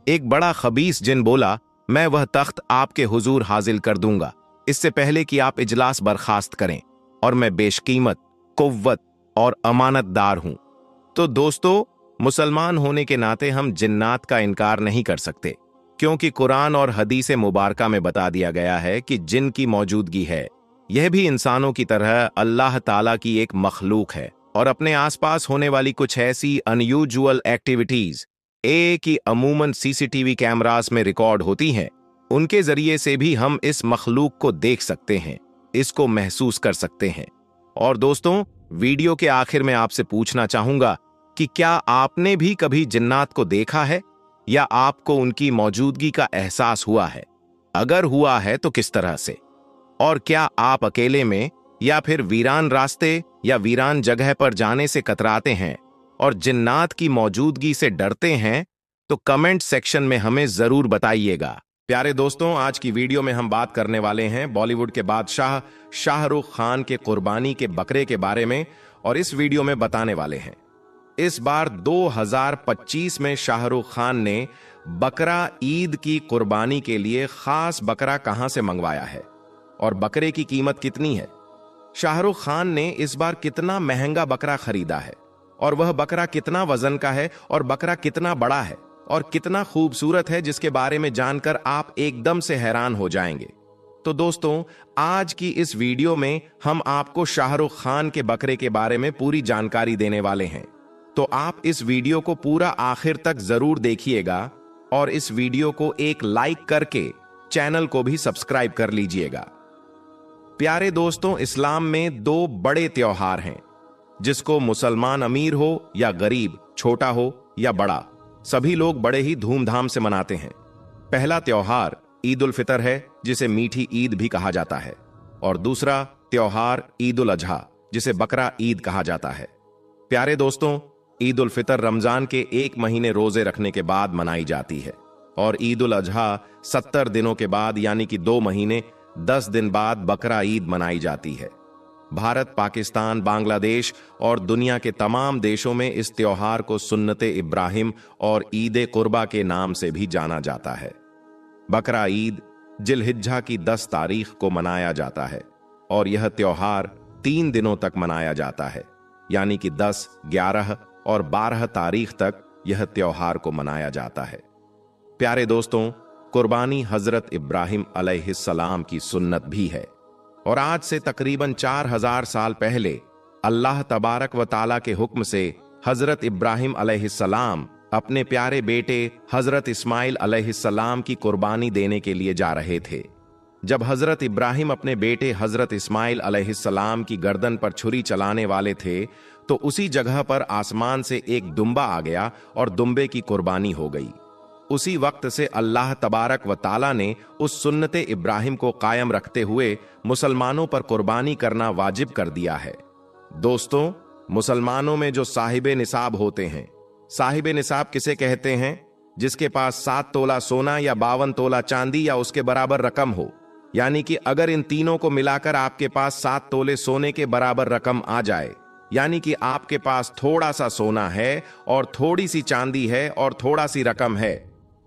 एक बड़ा खबीस जिन बोला, मैं वह तख्त आपके हुजूर हाजिर कर दूंगा, इससे पहले कि आप इजलास बर्खास्त करें, और मैं बेशकीमत, कुव्वत और अमानतदार हूं। तो दोस्तों, मुसलमान होने के नाते हम जिन्नात का इनकार नहीं कर सकते, क्योंकि कुरान और हदीस मुबारका में बता दिया गया है कि जिन की मौजूदगी है, यह भी इंसानों की तरह अल्लाह ताला की एक मखलूक है, और अपने आसपास होने वाली कुछ ऐसी अनयूजुअल एक्टिविटीज की अमूमन सीसीटीवी कैमरास में रिकॉर्ड होती हैं, उनके जरिए से भी हम इस मखलूक को देख सकते हैं, इसको महसूस कर सकते हैं। और दोस्तों, वीडियो के आखिर में आपसे पूछना चाहूंगा कि क्या आपने भी कभी जिन्नात को देखा है, या आपको उनकी मौजूदगी का एहसास हुआ है? अगर हुआ है तो किस तरह से? और क्या आप अकेले में या फिर वीरान रास्ते या वीरान जगह पर जाने से कतराते हैं और जिन्नात की मौजूदगी से डरते हैं? तो कमेंट सेक्शन में हमें जरूर बताइएगा। प्यारे दोस्तों, आज की वीडियो में हम बात करने वाले हैं बॉलीवुड के बादशाह शाहरुख खान के कुर्बानी के बकरे के बारे में, और इस वीडियो में बताने वाले हैं इस बार 2025 में शाहरुख खान ने बकरा ईद की कुर्बानी के लिए खास बकरा कहां से मंगवाया है और बकरे की कीमत कितनी है। शाहरुख खान ने इस बार कितना महंगा बकरा खरीदा है, और वह बकरा कितना वजन का है, और बकरा कितना बड़ा है और कितना खूबसूरत है, जिसके बारे में जानकर आप एकदम से हैरान हो जाएंगे। तो दोस्तों, आज की इस वीडियो में हम आपको शाहरुख खान के बकरे के बारे में पूरी जानकारी देने वाले हैं, तो आप इस वीडियो को पूरा आखिर तक जरूर देखिएगा, और इस वीडियो को एक लाइक करके चैनल को भी सब्सक्राइब कर लीजिएगा। प्यारे दोस्तों, इस्लाम में 2 बड़े त्योहार हैं, जिसको मुसलमान अमीर हो या गरीब, छोटा हो या बड़ा, सभी लोग बड़े ही धूमधाम से मनाते हैं। पहला त्योहार ईद उल फितर है, जिसे मीठी ईद भी कहा जाता है, और दूसरा त्योहार ईद उल अजहा, जिसे बकरा ईद कहा जाता है। प्यारे दोस्तों, ईद उल फितर रमजान के 1 महीने रोजे रखने के बाद मनाई जाती है, और ईद उल अजहा 70 दिनों के बाद, यानी कि 2 महीने 10 दिन बाद बकरा ईद मनाई जाती है। भारत, पाकिस्तान, बांग्लादेश और दुनिया के तमाम देशों में इस त्योहार को सुन्नते इब्राहिम और ईद कुर्बा के नाम से भी जाना जाता है। बकरा ईद जिलहिज्जा की 10 तारीख को मनाया जाता है, और यह त्योहार 3 दिनों तक मनाया जाता है, यानी कि 10, 11 और 12 तारीख तक यह त्योहार को मनाया जाता है। प्यारे दोस्तों, कुर्बानी हजरत इब्राहिम अलैहिस्सलाम की सुन्नत भी है, और आज से तकरीबन 4000 साल पहले अल्लाह तबारक व ताला के हुक्म से हजरत इब्राहिम अलैहिस्सलाम अपने प्यारे बेटे हजरत इस्माइल अलैहिस्सलाम की कुर्बानी देने के लिए जा रहे थे। जब हजरत इब्राहिम अपने बेटे हजरत इस्माइल अलैहिस्सलाम की गर्दन पर छुरी चलाने वाले थे, तो उसी जगह पर आसमान से एक दुम्बा आ गया और दुम्बे की कुर्बानी हो गई। उसी वक्त से अल्लाह तबारक व ताला ने उस सुन्नते इब्राहिम को कायम रखते हुए मुसलमानों पर कुर्बानी करना वाजिब कर दिया है। दोस्तों, मुसलमानों में जो साहिब निसाब होते हैं, साहिब निसाब किसे कहते हैं? जिसके पास 7 तोला सोना या 52 तोला चांदी या उसके बराबर रकम हो, यानी कि अगर इन तीनों को मिलाकर आपके पास 7 तोले सोने के बराबर रकम आ जाए, यानी कि आपके पास थोड़ा सा सोना है और थोड़ी सी चांदी है और थोड़ा सी रकम है,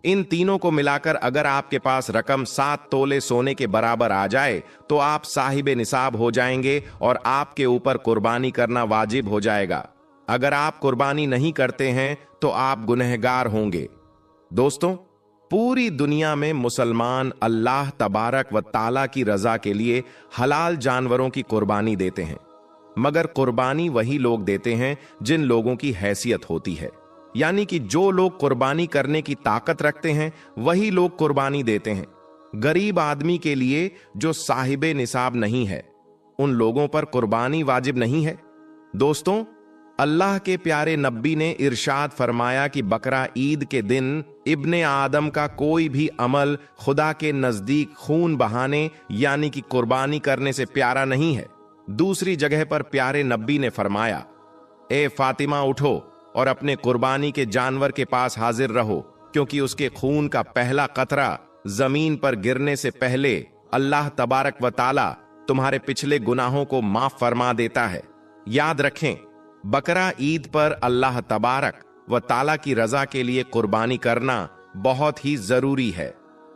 इन तीनों को मिलाकर अगर आपके पास रकम 7 तोले सोने के बराबर आ जाए, तो आप साहिब निसाब हो जाएंगे और आपके ऊपर कुर्बानी करना वाजिब हो जाएगा। अगर आप कुर्बानी नहीं करते हैं तो आप गुनहगार होंगे। दोस्तों, पूरी दुनिया में मुसलमान अल्लाह तबारक व ताला की रजा के लिए हलाल जानवरों की कुर्बानी देते हैं, मगर कुर्बानी वही लोग देते हैं जिन लोगों की हैसियत होती है। यानी कि जो लोग कुर्बानी करने की ताकत रखते हैं वही लोग कुर्बानी देते हैं। गरीब आदमी के लिए जो साहिबे निसाब नहीं है, उन लोगों पर कुर्बानी वाजिब नहीं है। दोस्तों, अल्लाह के प्यारे नबी ने इरशाद फरमाया कि बकरा ईद के दिन इब्ने आदम का कोई भी अमल खुदा के नजदीक खून बहाने यानी कि कुर्बानी करने से प्यारा नहीं है। दूसरी जगह पर प्यारे नबी ने फरमाया, ए फातिमा उठो और अपने कुर्बानी के जानवर के पास हाजिर रहो, क्योंकि उसके खून का पहला कतरा जमीन पर गिरने से पहले अल्लाह तबारक व ताला तुम्हारे पिछले गुनाहों को माफ फरमा देता है। याद रखें, बकरा ईद पर अल्लाह तबारक व ताला की रजा के लिए कुर्बानी करना बहुत ही जरूरी है।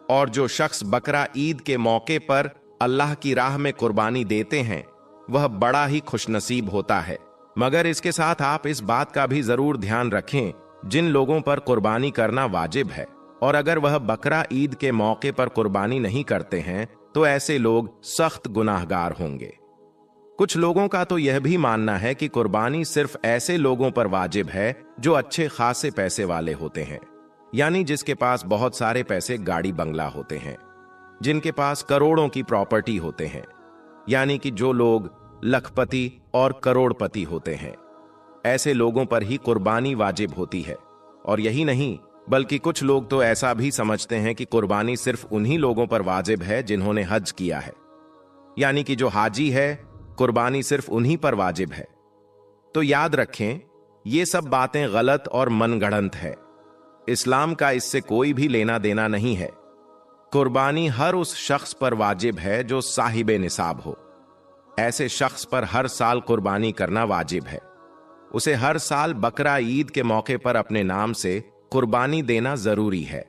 और जो शख्स बकरा ईद के मौके पर अल्लाह की राह में कुर्बानी देते हैं वह बड़ा ही खुशनसीब होता है। मगर इसके साथ आप इस बात का भी जरूर ध्यान रखें, जिन लोगों पर कुर्बानी करना वाजिब है और अगर वह बकरा ईद के मौके पर कुर्बानी नहीं करते हैं तो ऐसे लोग सख्त गुनाहगार होंगे। कुछ लोगों का तो यह भी मानना है कि कुर्बानी सिर्फ ऐसे लोगों पर वाजिब है जो अच्छे खासे पैसे वाले होते हैं, यानी जिसके पास बहुत सारे पैसे, गाड़ी बंगला होते हैं, जिनके पास करोड़ों की प्रॉपर्टी होते हैं, यानी कि जो लोग लखपति और करोड़पति होते हैं, ऐसे लोगों पर ही कुर्बानी वाजिब होती है। और यही नहीं, बल्कि कुछ लोग तो ऐसा भी समझते हैं कि कुर्बानी सिर्फ उन्हीं लोगों पर वाजिब है जिन्होंने हज किया है, यानी कि जो हाजी है कुर्बानी सिर्फ उन्हीं पर वाजिब है। तो याद रखें, ये सब बातें गलत और मनगढ़ंत है। इस्लाम का इससे कोई भी लेना देना नहीं है। कुर्बानी हर उस शख्स पर वाजिब है जो साहिबे निसाब हो। ऐसे शख्स पर हर साल कुर्बानी करना वाजिब है। उसे हर साल बकरा ईद के मौके पर अपने नाम से कुर्बानी देना जरूरी है।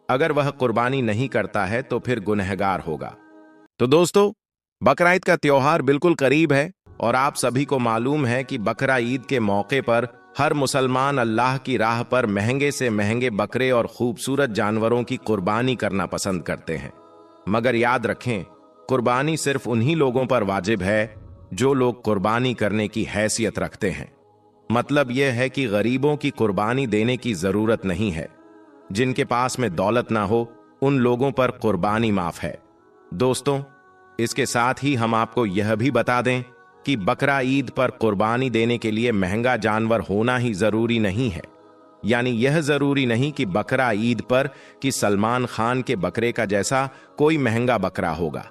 अगर वह कुर्बानी नहीं करता है तो फिर गुनहगार होगा। तो दोस्तों, बकरा ईद का त्योहार बिल्कुल करीब है और आप सभी को मालूम है कि बकरा ईद के मौके पर हर मुसलमान अल्लाह की राह पर महंगे से महंगे बकरे और खूबसूरत जानवरों की कुर्बानी करना पसंद करते हैं। मगर याद रखें, कुर्बानी सिर्फ उन्हीं लोगों पर वाजिब है जो लोग कुर्बानी करने की हैसियत रखते हैं। मतलब यह है कि गरीबों की कुर्बानी देने की जरूरत नहीं है। जिनके पास में दौलत ना हो उन लोगों पर कुर्बानी माफ है। दोस्तों, इसके साथ ही हम आपको यह भी बता दें कि बकरा ईद पर कुर्बानी देने के लिए महंगा जानवर होना ही जरूरी नहीं है। यानी यह जरूरी नहीं कि बकरा ईद पर कि सलमान खान के बकरे का जैसा कोई महंगा बकरा होगा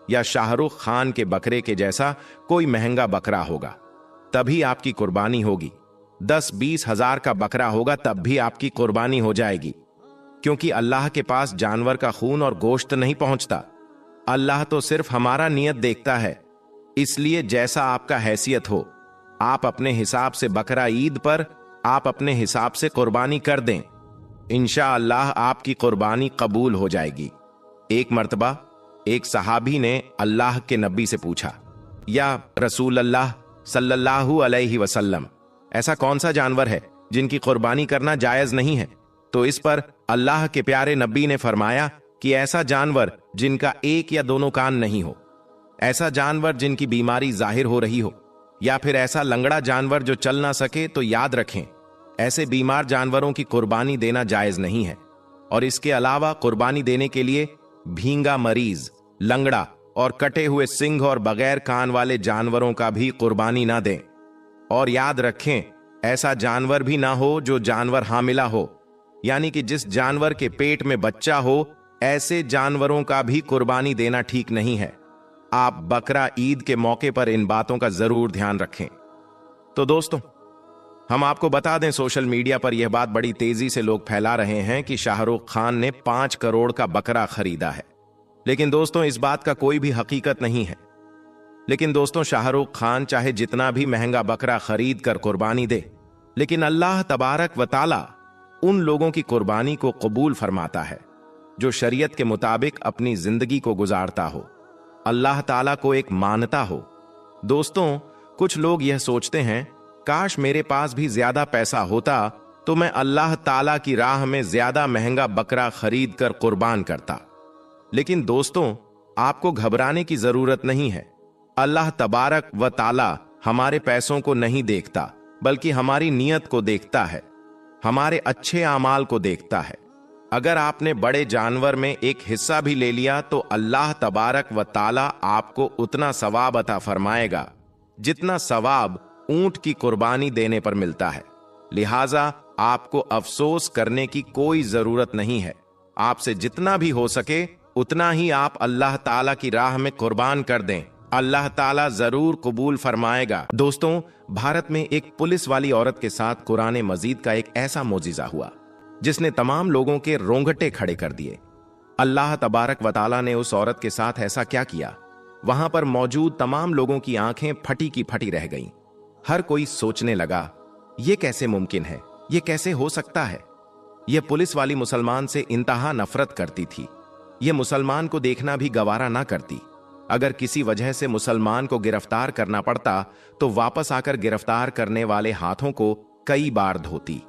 या शाहरुख खान के बकरे के जैसा कोई महंगा बकरा होगा तभी आपकी कुर्बानी होगी। 10-20 हजार का बकरा होगा तब भी आपकी कुर्बानी हो जाएगी, क्योंकि अल्लाह के पास जानवर का खून और गोश्त नहीं पहुंचता। अल्लाह तो सिर्फ हमारा नियत देखता है। इसलिए जैसा आपका हैसियत हो, आप अपने हिसाब से बकरा ईद पर आप अपने हिसाब से कुर्बानी कर दें। इंशाअल्लाह आपकी कुर्बानी कबूल हो जाएगी। एक मर्तबा एक सहाबी ने अल्लाह के नबी से पूछा, या रसूल अल्लाह सल्लल्लाहु अलैहि वसल्लम, ऐसा कौन सा जानवर है जिनकी कुर्बानी करना जायज नहीं है? तो इस पर अल्लाह के प्यारे नबी ने फरमाया कि ऐसा जानवर जिनका एक या दोनों कान नहीं हो, ऐसा जानवर जिनकी बीमारी जाहिर हो रही हो, या फिर ऐसा लंगड़ा जानवर जो चल ना सके। तो याद रखें, ऐसे बीमार जानवरों की कुर्बानी देना जायज नहीं है। और इसके अलावा कुर्बानी देने के लिए भींगा, मरीज, लंगड़ा और कटे हुए सिंग और बगैर कान वाले जानवरों का भी कुर्बानी ना दें। और याद रखें, ऐसा जानवर भी ना हो जो जानवर हामिला हो, यानी कि जिस जानवर के पेट में बच्चा हो, ऐसे जानवरों का भी कुर्बानी देना ठीक नहीं है। आप बकरा ईद के मौके पर इन बातों का जरूर ध्यान रखें। तो दोस्तों, हम आपको बता दें, सोशल मीडिया पर यह बात बड़ी तेजी से लोग फैला रहे हैं कि शाहरुख खान ने 5 करोड़ का बकरा खरीदा है। लेकिन दोस्तों, इस बात का कोई भी हकीकत नहीं है। लेकिन दोस्तों, शाहरुख खान चाहे जितना भी महंगा बकरा खरीद कर कुर्बानी दे, लेकिन अल्लाह तबारक व ताला उन लोगों की कुर्बानी को कबूल फरमाता है जो शरीयत के मुताबिक अपनी जिंदगी को गुजारता हो, अल्लाह ताला को एक मानता हो। दोस्तों, कुछ लोग यह सोचते हैं काश मेरे पास भी ज्यादा पैसा होता तो मैं अल्लाह ताला की राह में ज्यादा महंगा बकरा खरीद कर कुर्बान करता। लेकिन दोस्तों, आपको घबराने की जरूरत नहीं है। अल्लाह तबारक व ताला हमारे पैसों को नहीं देखता, बल्कि हमारी नीयत को देखता है, हमारे अच्छे आमाल को देखता है। अगर आपने बड़े जानवर में एक हिस्सा भी ले लिया तो अल्लाह तबारक व ताला आपको उतना सवाब अता फरमाएगा जितना सवाब ऊंट की कुर्बानी देने पर मिलता है। लिहाजा आपको अफसोस करने की कोई जरूरत नहीं है। आपसे जितना भी हो सके उतना ही आप अल्लाह ताला की राह में कुर्बान कर दें। अल्लाह ताला जरूर कबूल फरमाएगा। दोस्तों, भारत में एक पुलिस वाली औरत के साथ कुरान मजीद का एक ऐसा मोजिजा हुआ जिसने तमाम लोगों के रोंगटे खड़े कर दिए। अल्लाह तबारक व ताला ने उस औरत के साथ ऐसा क्या किया, वहां पर मौजूद तमाम लोगों की आंखें फटी की फटी रह गईं। हर कोई सोचने लगा, यह कैसे मुमकिन है, यह कैसे हो सकता है। यह पुलिस वाली मुसलमान से इंतहा नफरत करती थी। यह मुसलमान को देखना भी गवारा ना करती। अगर किसी वजह से मुसलमान को गिरफ्तार करना पड़ता तो वापस आकर गिरफ्तार करने वाले हाथों को कई बार धोती।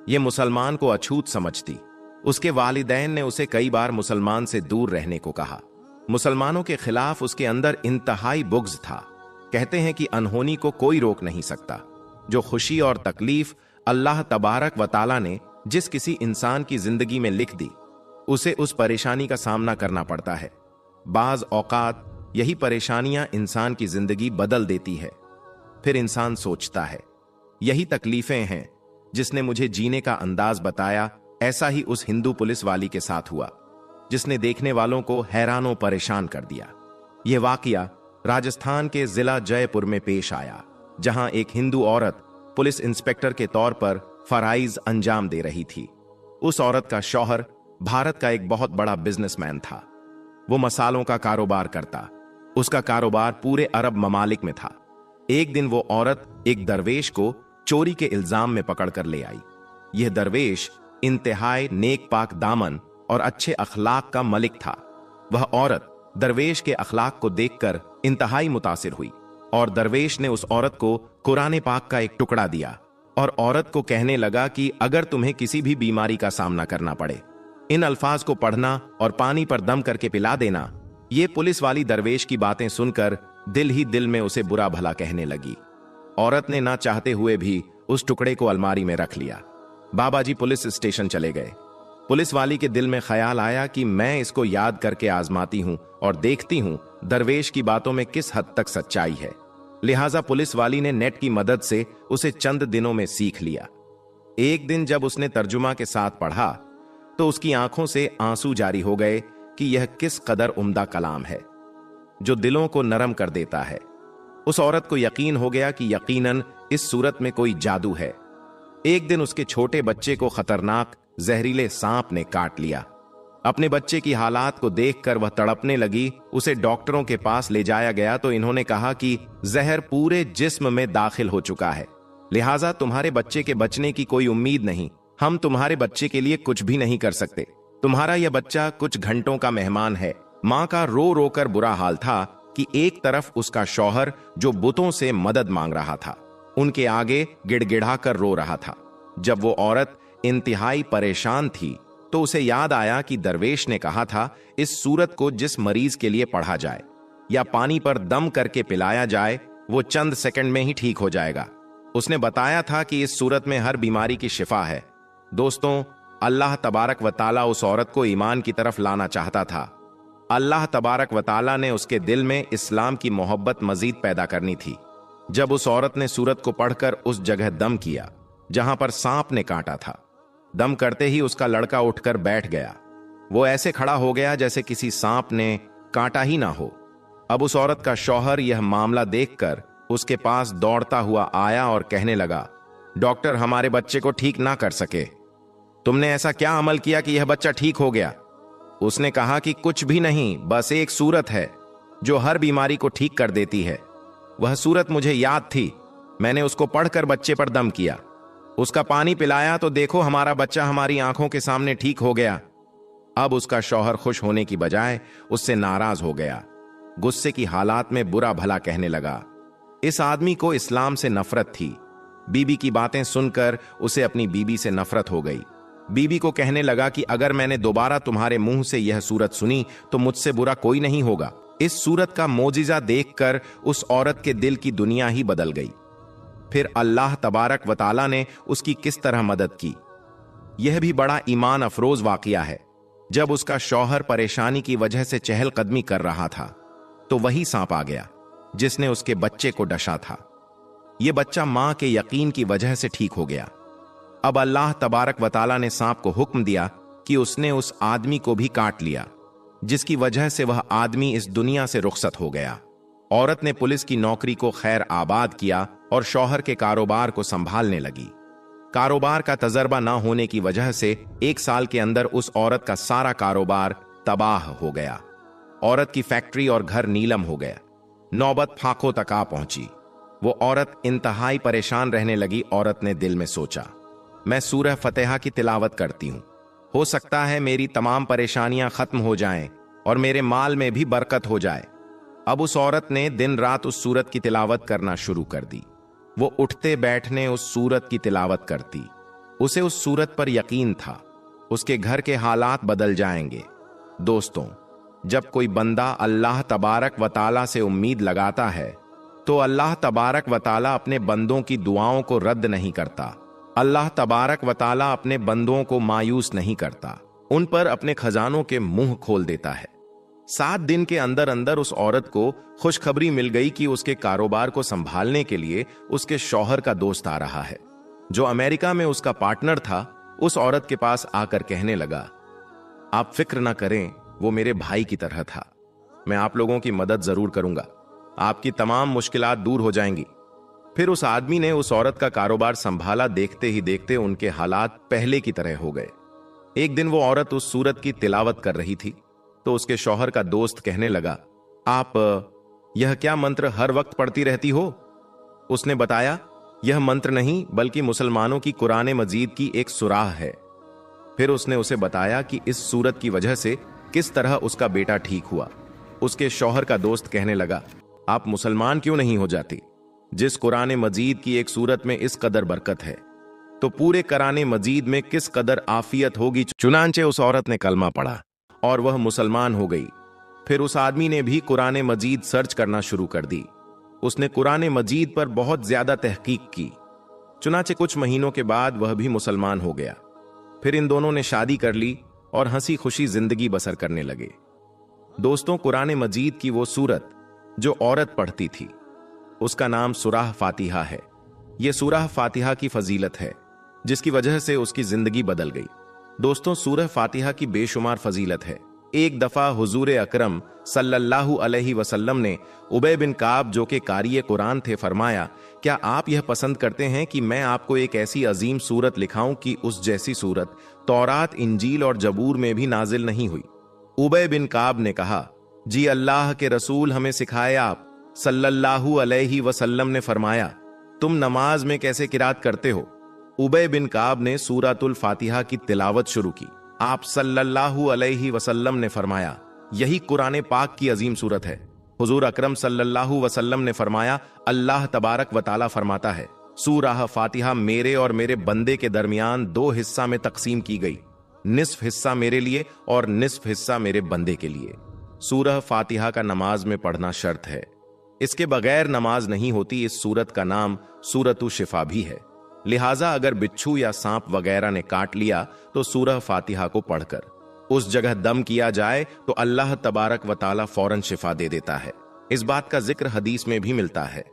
यह मुसलमान को अछूत समझती। उसके वालिदैन ने उसे कई बार मुसलमान से दूर रहने को कहा। मुसलमानों के खिलाफ उसके अंदर इंतहाई बुग़्ज़ था। कहते हैं कि अनहोनी को कोई रोक नहीं सकता। जो खुशी और तकलीफ अल्लाह तबारक व ताला ने जिस किसी इंसान की जिंदगी में लिख दी, उसे उस परेशानी का सामना करना पड़ता है। बाज औकात यही परेशानियां इंसान की जिंदगी बदल देती है। फिर इंसान सोचता है, यही तकलीफें हैं जिसने मुझे जीने का अंदाज बताया। ऐसा ही उस हिंदू पुलिस वाली के साथ हुआ जिसने देखने वालों को हैरानों परेशान कर दिया। यह वाकया राजस्थान के जिला जयपुर में पेश आया, जहां एक हिंदू औरत पुलिस इंस्पेक्टर के तौर पर फराइज अंजाम दे रही थी। उस औरत का शौहर भारत का एक बहुत बड़ा बिजनेसमैन था। वो मसालों का कारोबार करता। उसका कारोबार पूरे अरब ममालिक में था। एक दिन वो औरत एक दरवेश को चोरी के इल्जाम में पकड़कर ले आई। यह दरवेश इंतहाई नेक पाक दामन और अच्छे अखलाक का मलिक था। वह औरत दरवेश के अखलाक को देखकर इंतहाई मुतासिर हुई और दरवेश ने उस औरत को कुरान पाक का एक टुकड़ा दिया और औरत को कहने लगा कि अगर तुम्हें किसी भी बीमारी का सामना करना पड़े, इन अल्फाज को पढ़ना और पानी पर दम करके पिला देना। ये पुलिस वाली दरवेश की बातें सुनकर दिल ही दिल में उसे बुरा भला कहने लगी। औरत ने ना चाहते हुए भी उस टुकड़े को अलमारी में रख लिया। बाबा जी पुलिस स्टेशन चले गए। पुलिस वाली के दिल में ख्याल आया कि मैं इसको याद करके आजमाती हूं और देखती हूं दरवेश की बातों में किस हद तक सच्चाई है। लिहाजा पुलिस वाली ने नेट की मदद से उसे चंद दिनों में सीख लिया। एक दिन जब उसने तर्जुमा के साथ पढ़ा तो उसकी आंखों से आंसू जारी हो गए कि यह किस कदर उम्दा कलाम है जो दिलों को नरम कर देता है। उस औरत को यकीन हो गया कि यकीनन इस सूरत में कोई जादू है। एक दिन उसके छोटे बच्चे को खतरनाक जहरीले सांप ने काट लिया। अपने बच्चे की हालात को देखकर वह तड़पने लगी। उसे डॉक्टरों के पास ले जाया गया तो इन्होंने कहा कि जहर पूरे जिस्म में दाखिल हो चुका है, लिहाजा तुम्हारे बच्चे के बचने की कोई उम्मीद नहीं। हम तुम्हारे बच्चे के लिए कुछ भी नहीं कर सकते। तुम्हारा यह बच्चा कुछ घंटों का मेहमान है। मां का रो रो कर बुरा हाल था कि एक तरफ उसका शौहर जो बुतों से मदद मांग रहा था, उनके आगे गिड़गिड़ा कर रो रहा था। जब वो औरत इंतहाई परेशान थी तो उसे याद आया कि दरवेश ने कहा था इस सूरत को जिस मरीज के लिए पढ़ा जाए या पानी पर दम करके पिलाया जाए वो चंद सेकंड में ही ठीक हो जाएगा। उसने बताया था कि इस सूरत में हर बीमारी की शिफा है। दोस्तों, अल्लाह तबारक व ताला उस औरत को ईमान की तरफ लाना चाहता था। अल्लाह तबारक व ताला ने उसके दिल में इस्लाम की मोहब्बत मजीद पैदा करनी थी। जब उस औरत ने सूरत को पढ़कर उस जगह दम किया जहां पर सांप ने काटा था, दम करते ही उसका लड़का उठकर बैठ गया। वो ऐसे खड़ा हो गया जैसे किसी सांप ने काटा ही ना हो। अब उस औरत का शौहर यह मामला देखकर उसके पास दौड़ता हुआ आया और कहने लगा, डॉक्टर, हमारे बच्चे को ठीक ना कर सके। तुमने ऐसा क्या अमल किया कि यह बच्चा ठीक हो गया? उसने कहा कि कुछ भी नहीं, बस एक सूरत है जो हर बीमारी को ठीक कर देती है। वह सूरत मुझे याद थी। मैंने उसको पढ़कर बच्चे पर दम किया, उसका पानी पिलाया तो देखो हमारा बच्चा हमारी आंखों के सामने ठीक हो गया। अब उसका शौहर खुश होने की बजाय उससे नाराज हो गया। गुस्से की हालात में बुरा भला कहने लगा। इस आदमी को इस्लाम से नफरत थी। बीबी की बातें सुनकर उसे अपनी बीबी से नफरत हो गई। बीबी को कहने लगा कि अगर मैंने दोबारा तुम्हारे मुंह से यह सूरत सुनी तो मुझसे बुरा कोई नहीं होगा। इस सूरत का मोजिजा देखकर उस औरत के दिल की दुनिया ही बदल गई। फिर अल्लाह तबारक व तआला ने उसकी किस तरह मदद की, यह भी बड़ा ईमान अफरोज वाकया है। जब उसका शौहर परेशानी की वजह से चहलकदमी कर रहा था तो वही सांप आ गया जिसने उसके बच्चे को डसा था। यह बच्चा मां के यकीन की वजह से ठीक हो गया। अब अल्लाह तबारक व तआला ने सांप को हुक्म दिया कि उसने उस आदमी को भी काट लिया, जिसकी वजह से वह आदमी इस दुनिया से रुखसत हो गया। औरत ने पुलिस की नौकरी को खैर आबाद किया और शौहर के कारोबार को संभालने लगी। कारोबार का तजर्बा ना होने की वजह से 1 साल के अंदर उस औरत का सारा कारोबार तबाह हो गया। औरत की फैक्ट्री और घर नीलम हो गया। नौबत फांकों तक आ पहुंची। वो औरत इंतहाई परेशान रहने लगी। औरत ने दिल में सोचा, मैं सूरह फतेहा की तिलावत करती हूं, हो सकता है मेरी तमाम परेशानियां खत्म हो जाएं और मेरे माल में भी बरकत हो जाए। अब उस औरत ने दिन रात उस सूरत की तिलावत करना शुरू कर दी। वो उठते बैठने उस सूरत की तिलावत करती। उसे उस सूरत पर यकीन था, उसके घर के हालात बदल जाएंगे। दोस्तों, जब कोई बंदा अल्लाह तबारक व तआला से उम्मीद लगाता है तो अल्लाह तबारक व तआला अपने बंदों की दुआओं को रद्द नहीं करता। अल्लाह तबारक व तआला अपने बंदों को मायूस नहीं करता, उन पर अपने खजानों के मुंह खोल देता है। 7 दिन के अंदर अंदर उस औरत को खुशखबरी मिल गई कि उसके कारोबार को संभालने के लिए उसके शौहर का दोस्त आ रहा है, जो अमेरिका में उसका पार्टनर था। उस औरत के पास आकर कहने लगा, आप फिक्र ना करें, वो मेरे भाई की तरह था। मैं आप लोगों की मदद जरूर करूंगा, आपकी तमाम मुश्किलात दूर हो जाएंगी। फिर उस आदमी ने उस औरत का कारोबार संभाला। देखते ही देखते उनके हालात पहले की तरह हो गए। एक दिन वो औरत उस सूरत की तिलावत कर रही थी तो उसके शौहर का दोस्त कहने लगा, आप यह क्या मंत्र हर वक्त पढ़ती रहती हो? उसने बताया, यह मंत्र नहीं बल्कि मुसलमानों की कुरान मजीद की एक सुराह है। फिर उसने उसे बताया कि इस सूरत की वजह से किस तरह उसका बेटा ठीक हुआ। उसके शौहर का दोस्त कहने लगा, आप मुसलमान क्यों नहीं हो जाती? जिस कुरान मजीद की एक सूरत में इस कदर बरकत है तो पूरे कुरान मजीद में किस कदर आफियत होगी। चुनांचे उस औरत ने कलमा पढ़ा और वह मुसलमान हो गई। फिर उस आदमी ने भी कुरान मजीद सर्च करना शुरू कर दी। उसने कुरान मजीद पर बहुत ज्यादा तहकीक की। चुनांचे कुछ महीनों के बाद वह भी मुसलमान हो गया। फिर इन दोनों ने शादी कर ली और हंसी खुशी जिंदगी बसर करने लगे। दोस्तों, कुरान मजीद की वो सूरत जो औरत पढ़ती थी उसका नाम सूरह फातिहा है। यह सूरह फातिहा की फजीलत है जिसकी वजह से उसकी जिंदगी बदल गई। दोस्तों, सूरह फातिहा की बेशुमार फजीलत है। एक दफा हुजूर अकरम सल्लल्लाहु अलैहि वसल्लम ने उबय बिन काब जो कि कारी कुरान थे फरमाया, क्या आप यह पसंद करते हैं कि मैं आपको एक ऐसी अजीम सूरत लिखाऊं कि उस जैसी सूरत तौरात, इंजील और जबूर में भी नाजिल नहीं हुई? उबय बिन काब ने कहा, जी अल्लाह के रसूल, हमें सिखाए। आप सल्लल्लाहु अलैहि वसल्लम ने फरमाया, तुम नमाज में कैसे किरात करते हो? उबय बिन काब ने सूरतुल फातिहा की तिलावत शुरू की। आप सल्लल्लाहु अलैहि वसल्लम ने फरमाया, यही कुरान पाक की अजीम सूरत है। हुजूर अकरम सल्लल्लाहु वसल्लम ने फरमाया, अल्लाह तबारक व तआला फरमाता है, सूरह फातिहा मेरे और मेरे बंदे के दरमियान 2 हिस्सा में तकसीम की गई, निस्फ हिस्सा मेरे लिए और निस्फ हिस्सा मेरे बंदे के लिए। सूरह फातिहा का नमाज में पढ़ना शर्त है, इसके बगैर नमाज नहीं होती। इस सूरत का नाम सूरतु शिफा भी है। लिहाजा अगर बिच्छू या सांप वगैरह ने काट लिया तो सूरह फातिहा को पढ़कर उस जगह दम किया जाए तो अल्लाह तबारक व तआला फौरन शिफा दे देता है। इस बात का जिक्र हदीस में भी मिलता है।